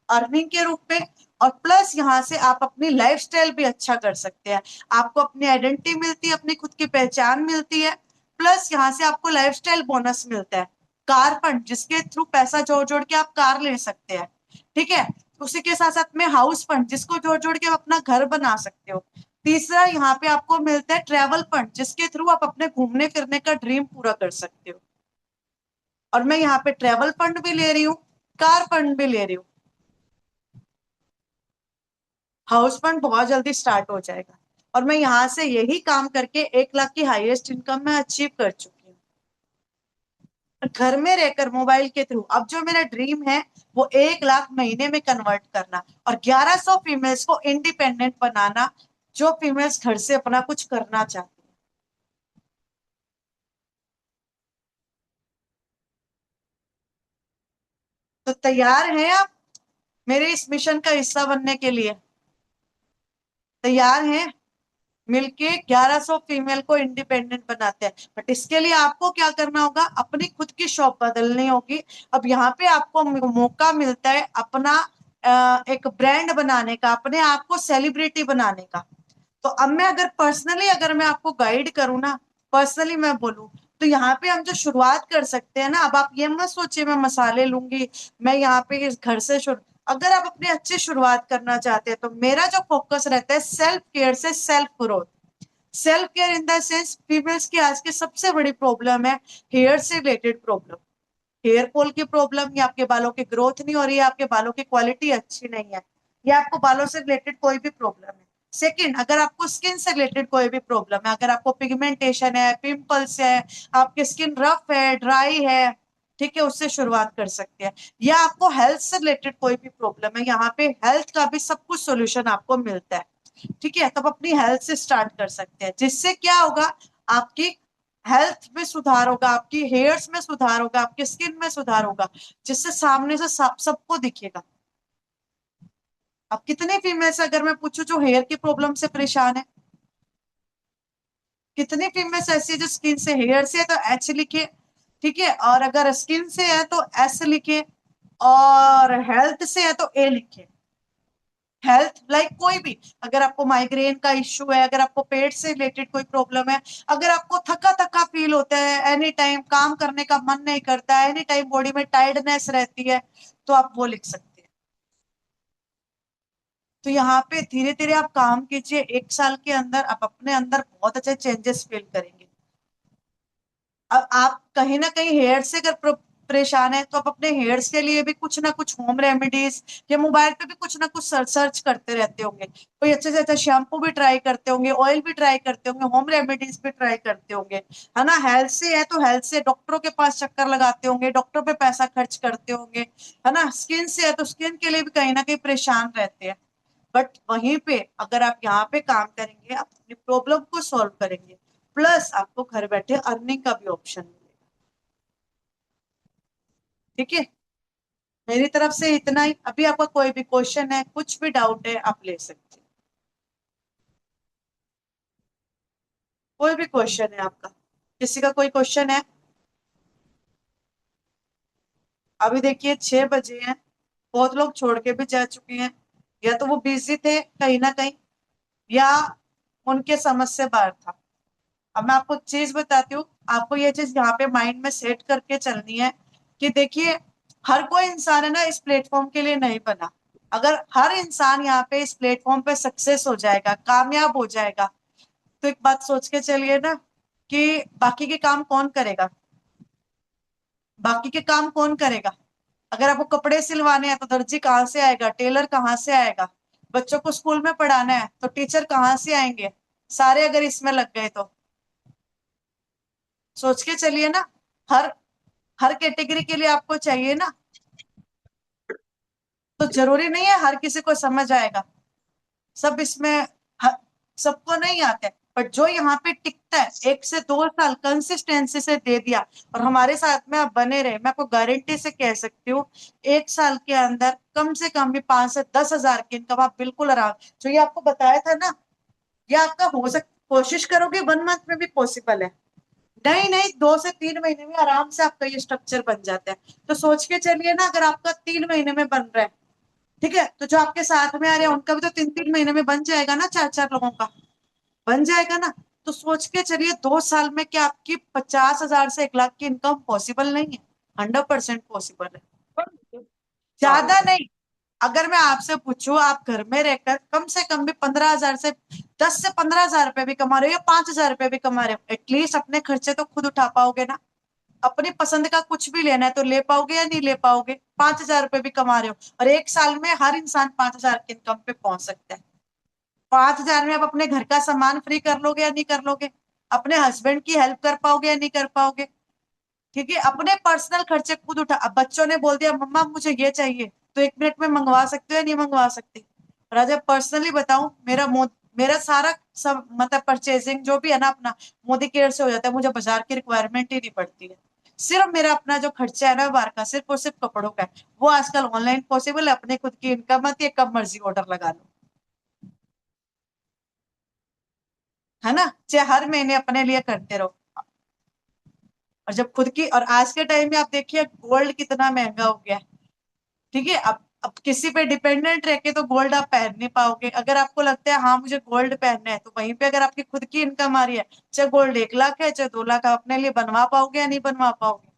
अर्निंग के रूप में, और प्लस यहाँ से आप अपनी लाइफस्टाइल भी अच्छा कर सकते हैं। आपको अपनी आइडेंटिटी मिलती है, अपनी खुद की पहचान मिलती है, प्लस यहाँ से आपको लाइफस्टाइल बोनस मिलता है। कार फंड, जिसके थ्रू पैसा जोड़ जोड़ के आप कार ले सकते हैं, ठीक है। उसी के साथ साथ में हाउस फंड, जिसको जोड़ जोड़ के आप अपना घर बना सकते हो। तीसरा, यहाँ पे आपको मिलता है ट्रेवल फंड, जिसके थ्रू आप अपने घूमने फिरने का ड्रीम पूरा कर सकते हो। और मैं यहाँ पे ट्रेवल फंड भी ले रही हूँ, कार फंड भी ले रही हूँ। हाउस फंड बहुत जल्दी स्टार्ट हो जाएगा, और मैं यहाँ से यही काम करके 1 लाख की हाईएस्ट इनकम मैं अचीव कर चुकी हूँ, घर में रहकर मोबाइल के थ्रू। अब जो मेरा ड्रीम है वो 1 लाख महीने में कन्वर्ट करना, और 1100 फीमेल्स को इंडिपेंडेंट बनाना, जो फीमेल्स घर से अपना कुछ करना चाहती हैं। तो तैयार हैं आप मेरे इस मिशन का हिस्सा बनने के लिए? तैयार हैं? मिलके 1100 फीमेल को इंडिपेंडेंट बनाते हैं। बट इसके लिए आपको क्या करना होगा? अपनी खुद की शॉप बदलनी होगी। अब यहाँ पे आपको मौका मिलता है अपना एक ब्रांड बनाने का, अपने आप को सेलिब्रिटी बनाने का। तो अब मैं अगर पर्सनली, अगर मैं आपको गाइड करूँ ना, पर्सनली मैं बोलूँ, तो यहाँ पे हम जो शुरुआत कर सकते हैं ना, अब आप ये मत सोचिए मैं मसाले लूंगी, मैं यहाँ पे इस घर से शुरू। अगर आप अपने अच्छी शुरुआत करना चाहते हैं तो मेरा जो फोकस रहता है सेल्फ केयर से self growth. Self care in the sense, females की आज की सबसे बड़ी प्रॉब्लम है हेयर से रिलेटेड प्रॉब्लम। हेयर फॉल की प्रॉब्लम, या आपके बालों की ग्रोथ नहीं हो रही है, आपके बालों की क्वालिटी अच्छी नहीं है, या आपको बालों से रिलेटेड कोई भी प्रॉब्लम है। सेकंड, अगर आपको स्किन से रिलेटेड कोई भी प्रॉब्लम है, अगर आपको पिगमेंटेशन है, पिंपल्स है, आपकी स्किन रफ है, ड्राई है, ठीक है, उससे शुरुआत कर सकते हैं। या आपको हेल्थ से रिलेटेड कोई भी प्रॉब्लम है, यहाँ पे हेल्थ का भी सब कुछ सोल्यूशन आपको मिलता है, ठीक है। तब अपनी हेल्थ से स्टार्ट कर सकते हैं, जिससे क्या होगा, आपकी हेल्थ में सुधार होगा, आपकी हेयर्स में सुधार होगा, आपकी स्किन में सुधार होगा, जिससे सामने से सबको दिखेगा। अब कितनी फीमेल्स, अगर मैं पूछूं, जो हेयर की प्रॉब्लम से परेशान है? कितनी फीमेल्स ऐसी है जो स्किन से, हेयर से है तो एच लिखे, ठीक है, और अगर स्किन से है तो एस लिखे, और हेल्थ से है तो ए लिखे। हेल्थ लाइक कोई भी, अगर आपको माइग्रेन का इश्यू है, अगर आपको पेट से रिलेटेड कोई प्रॉब्लम है, अगर आपको थका थका फील होता है, एनी टाइम काम करने का मन नहीं करता है, एनी टाइम बॉडी में टायर्डनेस रहती है, तो आप वो लिख सकते हैं। तो यहाँ पे धीरे धीरे आप काम कीजिए, 1 साल के अंदर आप अपने अंदर बहुत अच्छे चेंजेस फील करेंगे। अब आप कहीं ना कहीं हेयर से अगर परेशान है, तो आप अपने हेयर्स के लिए भी कुछ ना कुछ होम रेमेडीज, या मोबाइल पे भी कुछ ना कुछ सर्च करते रहते होंगे, कोई अच्छे से अच्छा शैम्पू भी ट्राई करते होंगे, ऑयल भी ट्राई करते होंगे, होम रेमेडीज भी ट्राई करते होंगे, है ना। हेल्थ से है तो हेल्थ से डॉक्टरों के पास चक्कर लगाते होंगे, डॉक्टर पे पैसा खर्च करते होंगे, है ना। स्किन से है तो स्किन के लिए भी कहीं ना कहीं परेशान रहते हैं। बट वहीं पे अगर आप यहाँ पे काम करेंगे, अपनी प्रॉब्लम को सॉल्व करेंगे, प्लस आपको घर बैठे अर्निंग का भी ऑप्शन मिलेगा, ठीक है। मेरी तरफ से इतना ही। अभी आपका कोई भी क्वेश्चन है, कुछ भी डाउट है, आप ले सकते हैं। कोई भी क्वेश्चन है आपका? किसी का कोई क्वेश्चन है? अभी देखिए 6 बजे हैं, बहुत लोग छोड़ के भी जा चुके हैं, या तो वो बिजी थे कहीं ना कहीं, या उनके समझ से बाहर था। अब मैं आपको एक चीज बताती हूँ, आपको ये चीज यहाँ पे माइंड में सेट करके चलनी है कि देखिए, हर कोई इंसान है ना इस प्लेटफॉर्म के लिए नहीं बना। अगर हर इंसान यहाँ पे इस प्लेटफॉर्म पे सक्सेस हो जाएगा, कामयाब हो जाएगा, तो एक बात सोच के चलिए ना, कि बाकी के काम कौन करेगा? बाकी के काम कौन करेगा? अगर आपको कपड़े सिलवाने हैं तो दर्जी कहाँ से आएगा, टेलर कहाँ से आएगा, बच्चों को स्कूल में पढ़ाना है तो टीचर कहाँ से आएंगे, सारे अगर इसमें लग गए तो। सोच के चलिए ना, हर हर कैटेगरी के लिए आपको चाहिए ना, तो जरूरी नहीं है हर किसी को समझ आएगा, सब इसमें सबको नहीं आते, बट जो यहाँ पे टिकता है 1 से 2 साल कंसिस्टेंसी से दे दिया और हमारे साथ में आप बने रहे, मैं आपको गारंटी से कह सकती हूँ 1 साल के अंदर कम से कम भी 5 से 10 हजार की इनकम आप बिल्कुल आराम, जो ये आपको बताया था ना, ये आपका हो सक कोशिश करोगे 1 मंथ में भी पॉसिबल है, नहीं नहीं 2 से 3 महीने में आराम से आपका ये स्ट्रक्चर बन जाता है। तो सोच के चलिए ना, अगर आपका 3 महीने में बन रहा है, ठीक है, तो जो आपके साथ में आ रहे हैं उनका भी तो 3 3 महीने में बन जाएगा ना, 4 4 लोगों का बन जाएगा ना। तो सोच के चलिए 2 साल में क्या आपकी 50 हजार से 1 लाख की इनकम पॉसिबल नहीं है? 100% पॉसिबल है, ज्यादा नहीं। अगर मैं आपसे पूछूं, आप घर में रहकर कम से कम भी 15 हजार से 10 से 15 हजार रुपए भी कमा रहे हो या 5 हजार रुपए भी कमा रहे हो, एटलीस्ट अपने खर्चे तो खुद उठा पाओगे ना। अपनी पसंद का कुछ भी लेना है तो ले पाओगे या नहीं ले पाओगे? 5 हजार रुपए भी कमा रहे हो, और 1 साल में हर इंसान 5 हजार की इनकम पे पहुंच सकता है। 5 हजार में आप अपने घर का सामान फ्री कर लोगे या नहीं कर लोगे? अपने हस्बैंड की हेल्प कर पाओगे या नहीं कर पाओगे? ठीक है, अपने पर्सनल खर्चे खुद उठा। अब बच्चों ने बोल दिया मम्मा मुझे ये चाहिए, तो 1 मिनट में मंगवा सकते हो या नहीं मंगवा सकते? और आज पर्सनली बताऊं, मेरा सारा सब मतलब परचेजिंग जो भी है ना अपना, मोदी केयर से हो जाता है, मुझे बाजार की रिक्वायरमेंट ही नहीं पड़ती है। सिर्फ मेरा अपना जो खर्चा है ना बाहर का, सिर्फ और सिर्फ कपड़ों का है, वो आजकल ऑनलाइन पॉसिबल है, अपने खुद की इनकम आती है, कब मर्जी ऑर्डर लगा लो, है ना, चाहे हर महीने अपने लिए करते रहो। और जब खुद की, और आज के टाइम में आप देखिए गोल्ड कितना महंगा हो गया है, ठीक है, अब किसी पे डिपेंडेंट रह के तो गोल्ड आप पहन नहीं पाओगे। अगर आपको लगता है हाँ मुझे गोल्ड पहनना है, तो वहीं पे अगर आपकी खुद की इनकम आ रही है, चाहे गोल्ड 1 लाख है चाहे 2 लाख, आप अपने लिए बनवा पाओगे या नहीं बनवा पाओगे?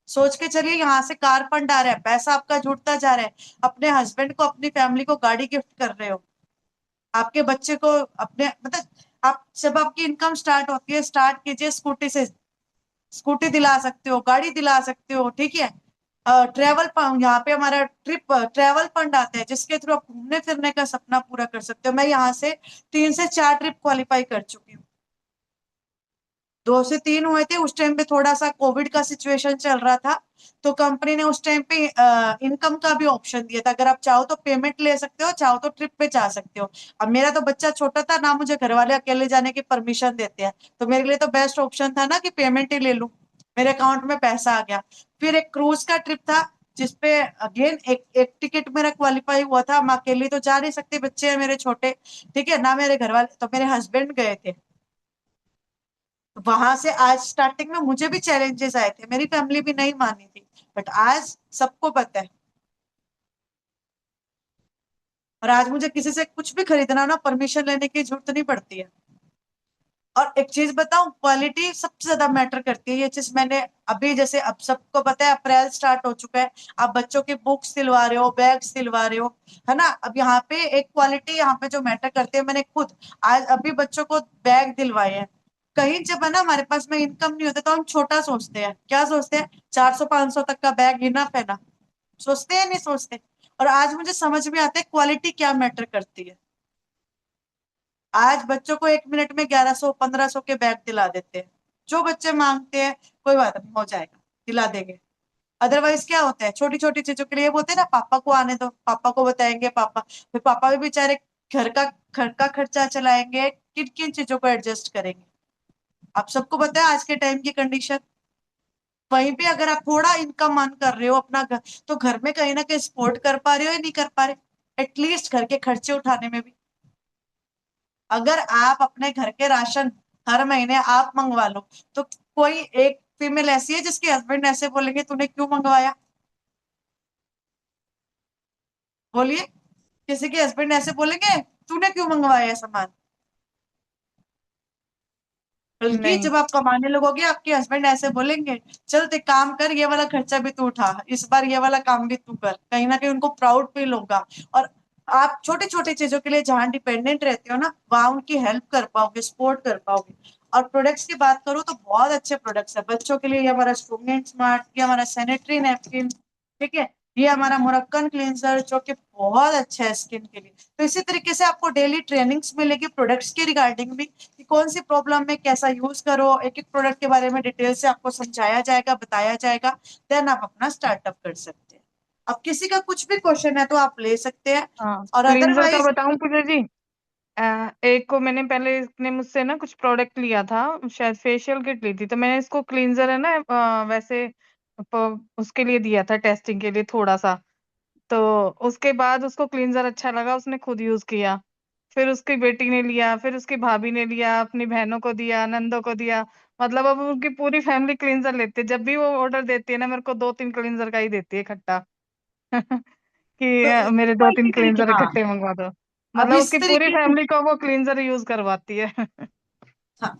सोच के चलिए, यहाँ से कार फंड आ रहा है, पैसा आपका जुटता जा रहा है, अपने हस्बैंड को अपनी फैमिली को गाड़ी गिफ्ट कर रहे हो, आपके बच्चे को अपने मतलब, आप जब आपकी इनकम स्टार्ट होती है, स्टार्ट कीजिए स्कूटी से, स्कूटी दिला सकते हो, गाड़ी दिला सकते हो, ठीक है। ट्रेवल यहाँ पे हमारा ट्रेवल फंड आता है, जिसके थ्रू आप घूमने फिरने का सपना पूरा कर सकते हो। मैं यहाँ से 3 से 4 ट्रिप क्वालिफाई कर चुकी हूँ, 2 से 3 हुए थे, उस टाइम पे थोड़ा सा कोविड का सिचुएशन चल रहा था, तो कंपनी ने उस टाइम पे इनकम का भी ऑप्शन दिया था, अगर आप चाहो तो पेमेंट ले सकते हो, चाहो तो ट्रिप पे जा सकते हो। अब मेरा तो बच्चा छोटा था ना, मुझे घर वाले अकेले जाने की परमिशन देते हैं, तो मेरे लिए तो बेस्ट ऑप्शन था ना कि पेमेंट ही ले लूं, मेरे अकाउंट में पैसा आ गया। फिर एक क्रूज का ट्रिप था, जिसपे अगेन एक टिकट मेरा क्वालिफाई हुआ था, मैं अकेली तो जा नहीं सकती, बच्चे हैं मेरे छोटे, ठीक है ना, मेरे घर वाले, तो मेरे हस्बैंड गए थे। वहां से आज स्टार्टिंग में मुझे भी चैलेंजेस आए थे, मेरी फैमिली भी नहीं मानी थी, बट आज सबको पता है, और आज मुझे किसी से कुछ भी खरीदना ना, परमिशन लेने की जरूरत नहीं पड़ती है। और एक चीज बताऊं, क्वालिटी सबसे ज्यादा मैटर करती है, ये चीज मैंने अभी, जैसे अब सबको पता है अप्रैल स्टार्ट हो चुका है, आप बच्चों की बुक्स सिलवा रहे हो, बैग सिलवा रहे हो, है ना, अब यहाँ पे एक क्वालिटी यहाँ पे जो मैटर करती है, मैंने खुद आज अभी बच्चों को बैग दिलवाए हैं। कहीं जब है ना हमारे पास में इनकम नहीं होता, तो हम छोटा सोचते हैं, क्या सोचते हैं, 400 500 तक का बैग इनफ है ना, सोचते हैं नहीं सोचते? और आज मुझे समझ में आता है क्वालिटी क्या मैटर करती है। आज बच्चों को 1 मिनट में 1100 1500 के बैग दिला देते हैं, जो बच्चे मांगते हैं, कोई बात नहीं हो जाएगा, दिला देंगे। अदरवाइज क्या होता है, छोटी छोटी चीजों के लिए बोलते हैं ना पापा को आने दो, पापा को बताएंगे पापा, फिर पापा भी बेचारे घर का खर्चा चलाएंगे, किन किन चीजों को एडजस्ट करेंगे। आप सबको पता है आज के टाइम की कंडीशन। वहीं पे अगर आप थोड़ा इनकम अर्न कर रहे हो अपना घर, तो घर में कहीं ना कहीं सपोर्ट कर पा रहे हो या नहीं कर पा रहे, एटलीस्ट घर के खर्चे उठाने में भी। अगर आप अपने घर के राशन हर महीने आप मंगवा लो, तो कोई एक फीमेल ऐसी है जिसके हस्बैंड ऐसे बोलेंगे तूने क्यों मंगवाया? बोलिए, किसी के हस्बैंड ऐसे बोलेंगे तूने क्यों मंगवाया सामान? बल्कि नहीं। जब आप कमाने लगोगे आपके हस्बैंड ऐसे बोलेंगे, चल ते काम कर, ये वाला खर्चा भी तू उठा, इस बार ये वाला काम भी तू कर, कहीं ना कहीं उनको प्राउड फील होगा। और आप छोटी छोटी चीजों के लिए जहां डिपेंडेंट रहते हो ना, वहां उनकी हेल्प कर पाओगे, सपोर्ट कर पाओगे। और प्रोडक्ट्स की बात करूँ तो बहुत अच्छे प्रोडक्ट्स है बच्चों के लिए, ये हमारा स्टूडेंट स्मार्ट, ये हमारा सैनिटरी नैपकिन, ठीक है, ये हमारा मोरक्कन क्लींजर जो कि बहुत अच्छा है स्किन के लिए। तो इसी तरीके से आपको डेली ट्रेनिंग्स मिलेगी प्रोडक्ट्स के रिगार्डिंग भी, कि कौन सी प्रॉब्लम में कैसा यूज करो, एक एक प्रोडक्ट के बारे में डिटेल से आपको समझाया जाएगा, बताया जाएगा, देन आप अपना स्टार्टअप कर सकते हैं। अब किसी का कुछ भी क्वेश्चन है तो आप ले सकते हैं, हाँ, और क्लींजर का अदरवाइज बताऊं पूजा जी। एक को मैंने पहले, इसने मुझसे ना कुछ प्रोडक्ट लिया था, शायद फेशियल किट ली थी, तो मैंने इसको क्लींजर है ना, वैसे उसके लिए दिया था, टेस्टिंग के लिए थोड़ा सा। तो उसके बाद उसको क्लींजर अच्छा लगा, उसने खुद यूज किया, फिर उसकी बेटी ने लिया, फिर उसकी भाभी ने लिया, अपनी बहनों को दिया, नंदों को दिया। मतलब अब उनकी पूरी फैमिली क्लींजर लेती है, जब भी वो ऑर्डर देती है ना मेरे को 2-3 क्लींजर का ही देती है इकट्ठा। कि तो मेरे कोई 2-3 भी तरीके, क्लींजर हाँ, इकट्ठे मंगवा दो। अब मतलब इस उसकी पूरी तरीके से, फैमिली को वो क्लींजर यूज करवाती है। हाँ,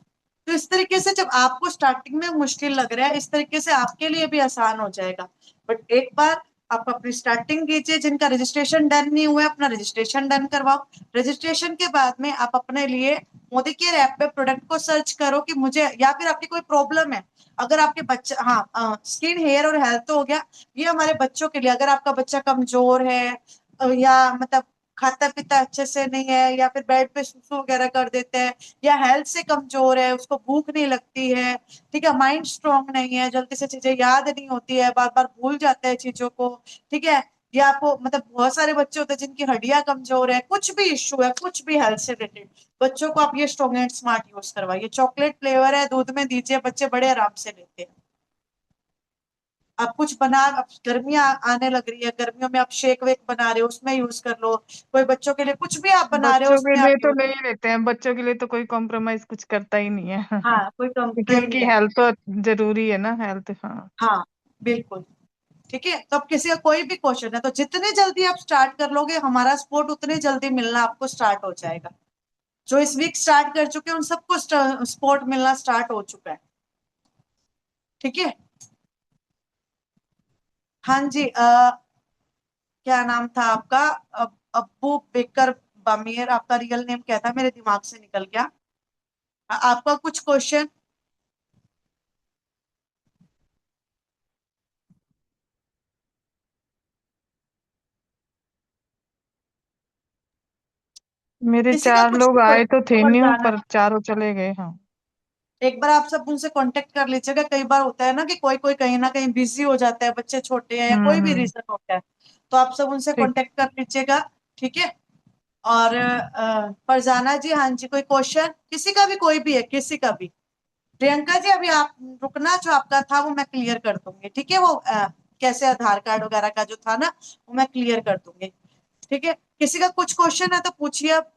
तो इस तरीके से जब आपको स्टार्टिंग में मुश्किल लग रहा है, इस तरीके से आपके लिए भी आसान हो जाएगा। बट एक बार आप अपनी स्टार्टिंग कीजिए, जिनका रजिस्ट्रेशन डन नहीं हुआ है अपना रजिस्ट्रेशन डन करवाओ। रजिस्ट्रेशन के बाद में आप अपने लिए मोदी केयर ऐप पे प्रोडक्ट को सर्च करो कि मुझे, या फिर आपकी कोई प्रॉब्लम है, अगर आपके बच्चा, हाँ, स्किन हेयर और हेल्थ तो हो गया, ये हमारे बच्चों के लिए, अगर आपका बच्चा कमजोर है, या मतलब खाता पीता अच्छे से नहीं है, या फिर बेड पे सुसु वगैरह कर देते हैं, या हेल्थ से कमजोर है, उसको भूख नहीं लगती है, ठीक है, माइंड स्ट्रांग नहीं है, जल्दी से चीजें याद नहीं होती है, बार बार भूल जाते हैं चीजों को, ठीक है, या आपको मतलब बहुत सारे बच्चे होते हैं जिनकी हड्डियां कमजोर है, कुछ भी इश्यू है, कुछ भी हेल्थ से रिलेटेड, बच्चों को आप ये स्ट्रॉन्ग एंड स्मार्ट यूज करवाइए। चॉकलेट फ्लेवर है, दूध में दीजिए, बच्चे बड़े आराम से लेते हैं। आप कुछ बना, अब गर्मियां आने लग रही है, गर्मियों में आप शेक वेक बना रहे हो उसमें यूज कर लो, कोई बच्चों के लिए कुछ भी आप बना रहे हो बच्चों के उसमें आप लिए तो यूज, ले ही लेते हैं, बच्चों के लिए तो कोई कॉम्प्रोमाइज कुछ करता ही नहीं है। हाँ, कोई क्योंकि कंप्लेन नहीं उनकी है। हेल्थ तो जरूरी है ना, हेल्थ। हाँ। हाँ, बिल्कुल। ठीक है, तो अब किसी का कोई भी क्वेश्चन है तो जितने जल्दी आप स्टार्ट कर लोगे हमारा सपोर्ट उतने जल्दी मिलना आपको स्टार्ट हो जाएगा। जो इस वीक स्टार्ट कर चुके हैं उन सबको सपोर्ट मिलना स्टार्ट हो चुका है। ठीक है। हाँ जी, क्या नाम था आपका? अब्बू बेकर बामियर, आपका रियल नेम क्या था, मेरे दिमाग से निकल गया। आपका कुछ क्वेश्चन? मेरे किसी का 4 कुछ भी लोग आए तो थे और न्यू, जाना, पर चारों चले गए। हाँ। एक बार आप सब उनसे कांटेक्ट कर लीजिएगा। कई बार होता है ना कि कोई कोई कहीं ना कहीं बिजी हो जाता है, बच्चे छोटे हैं या कोई भी हम्म। रीजन होता है, तो आप सब उनसे ठीक। कांटेक्ट कर लीजिएगा। ठीक है। और फरजाना जी, हाँ जी, कोई क्वेश्चन किसी का भी, कोई भी है, किसी का भी। प्रियंका जी, अभी आप रुकना, जो आपका था वो मैं क्लियर कर दूंगी, ठीक है, वो कैसे आधार कार्ड वगैरह का जो था ना, वो मैं क्लियर कर दूंगी। ठीक है, किसी का कुछ क्वेश्चन है तो पूछिए अब।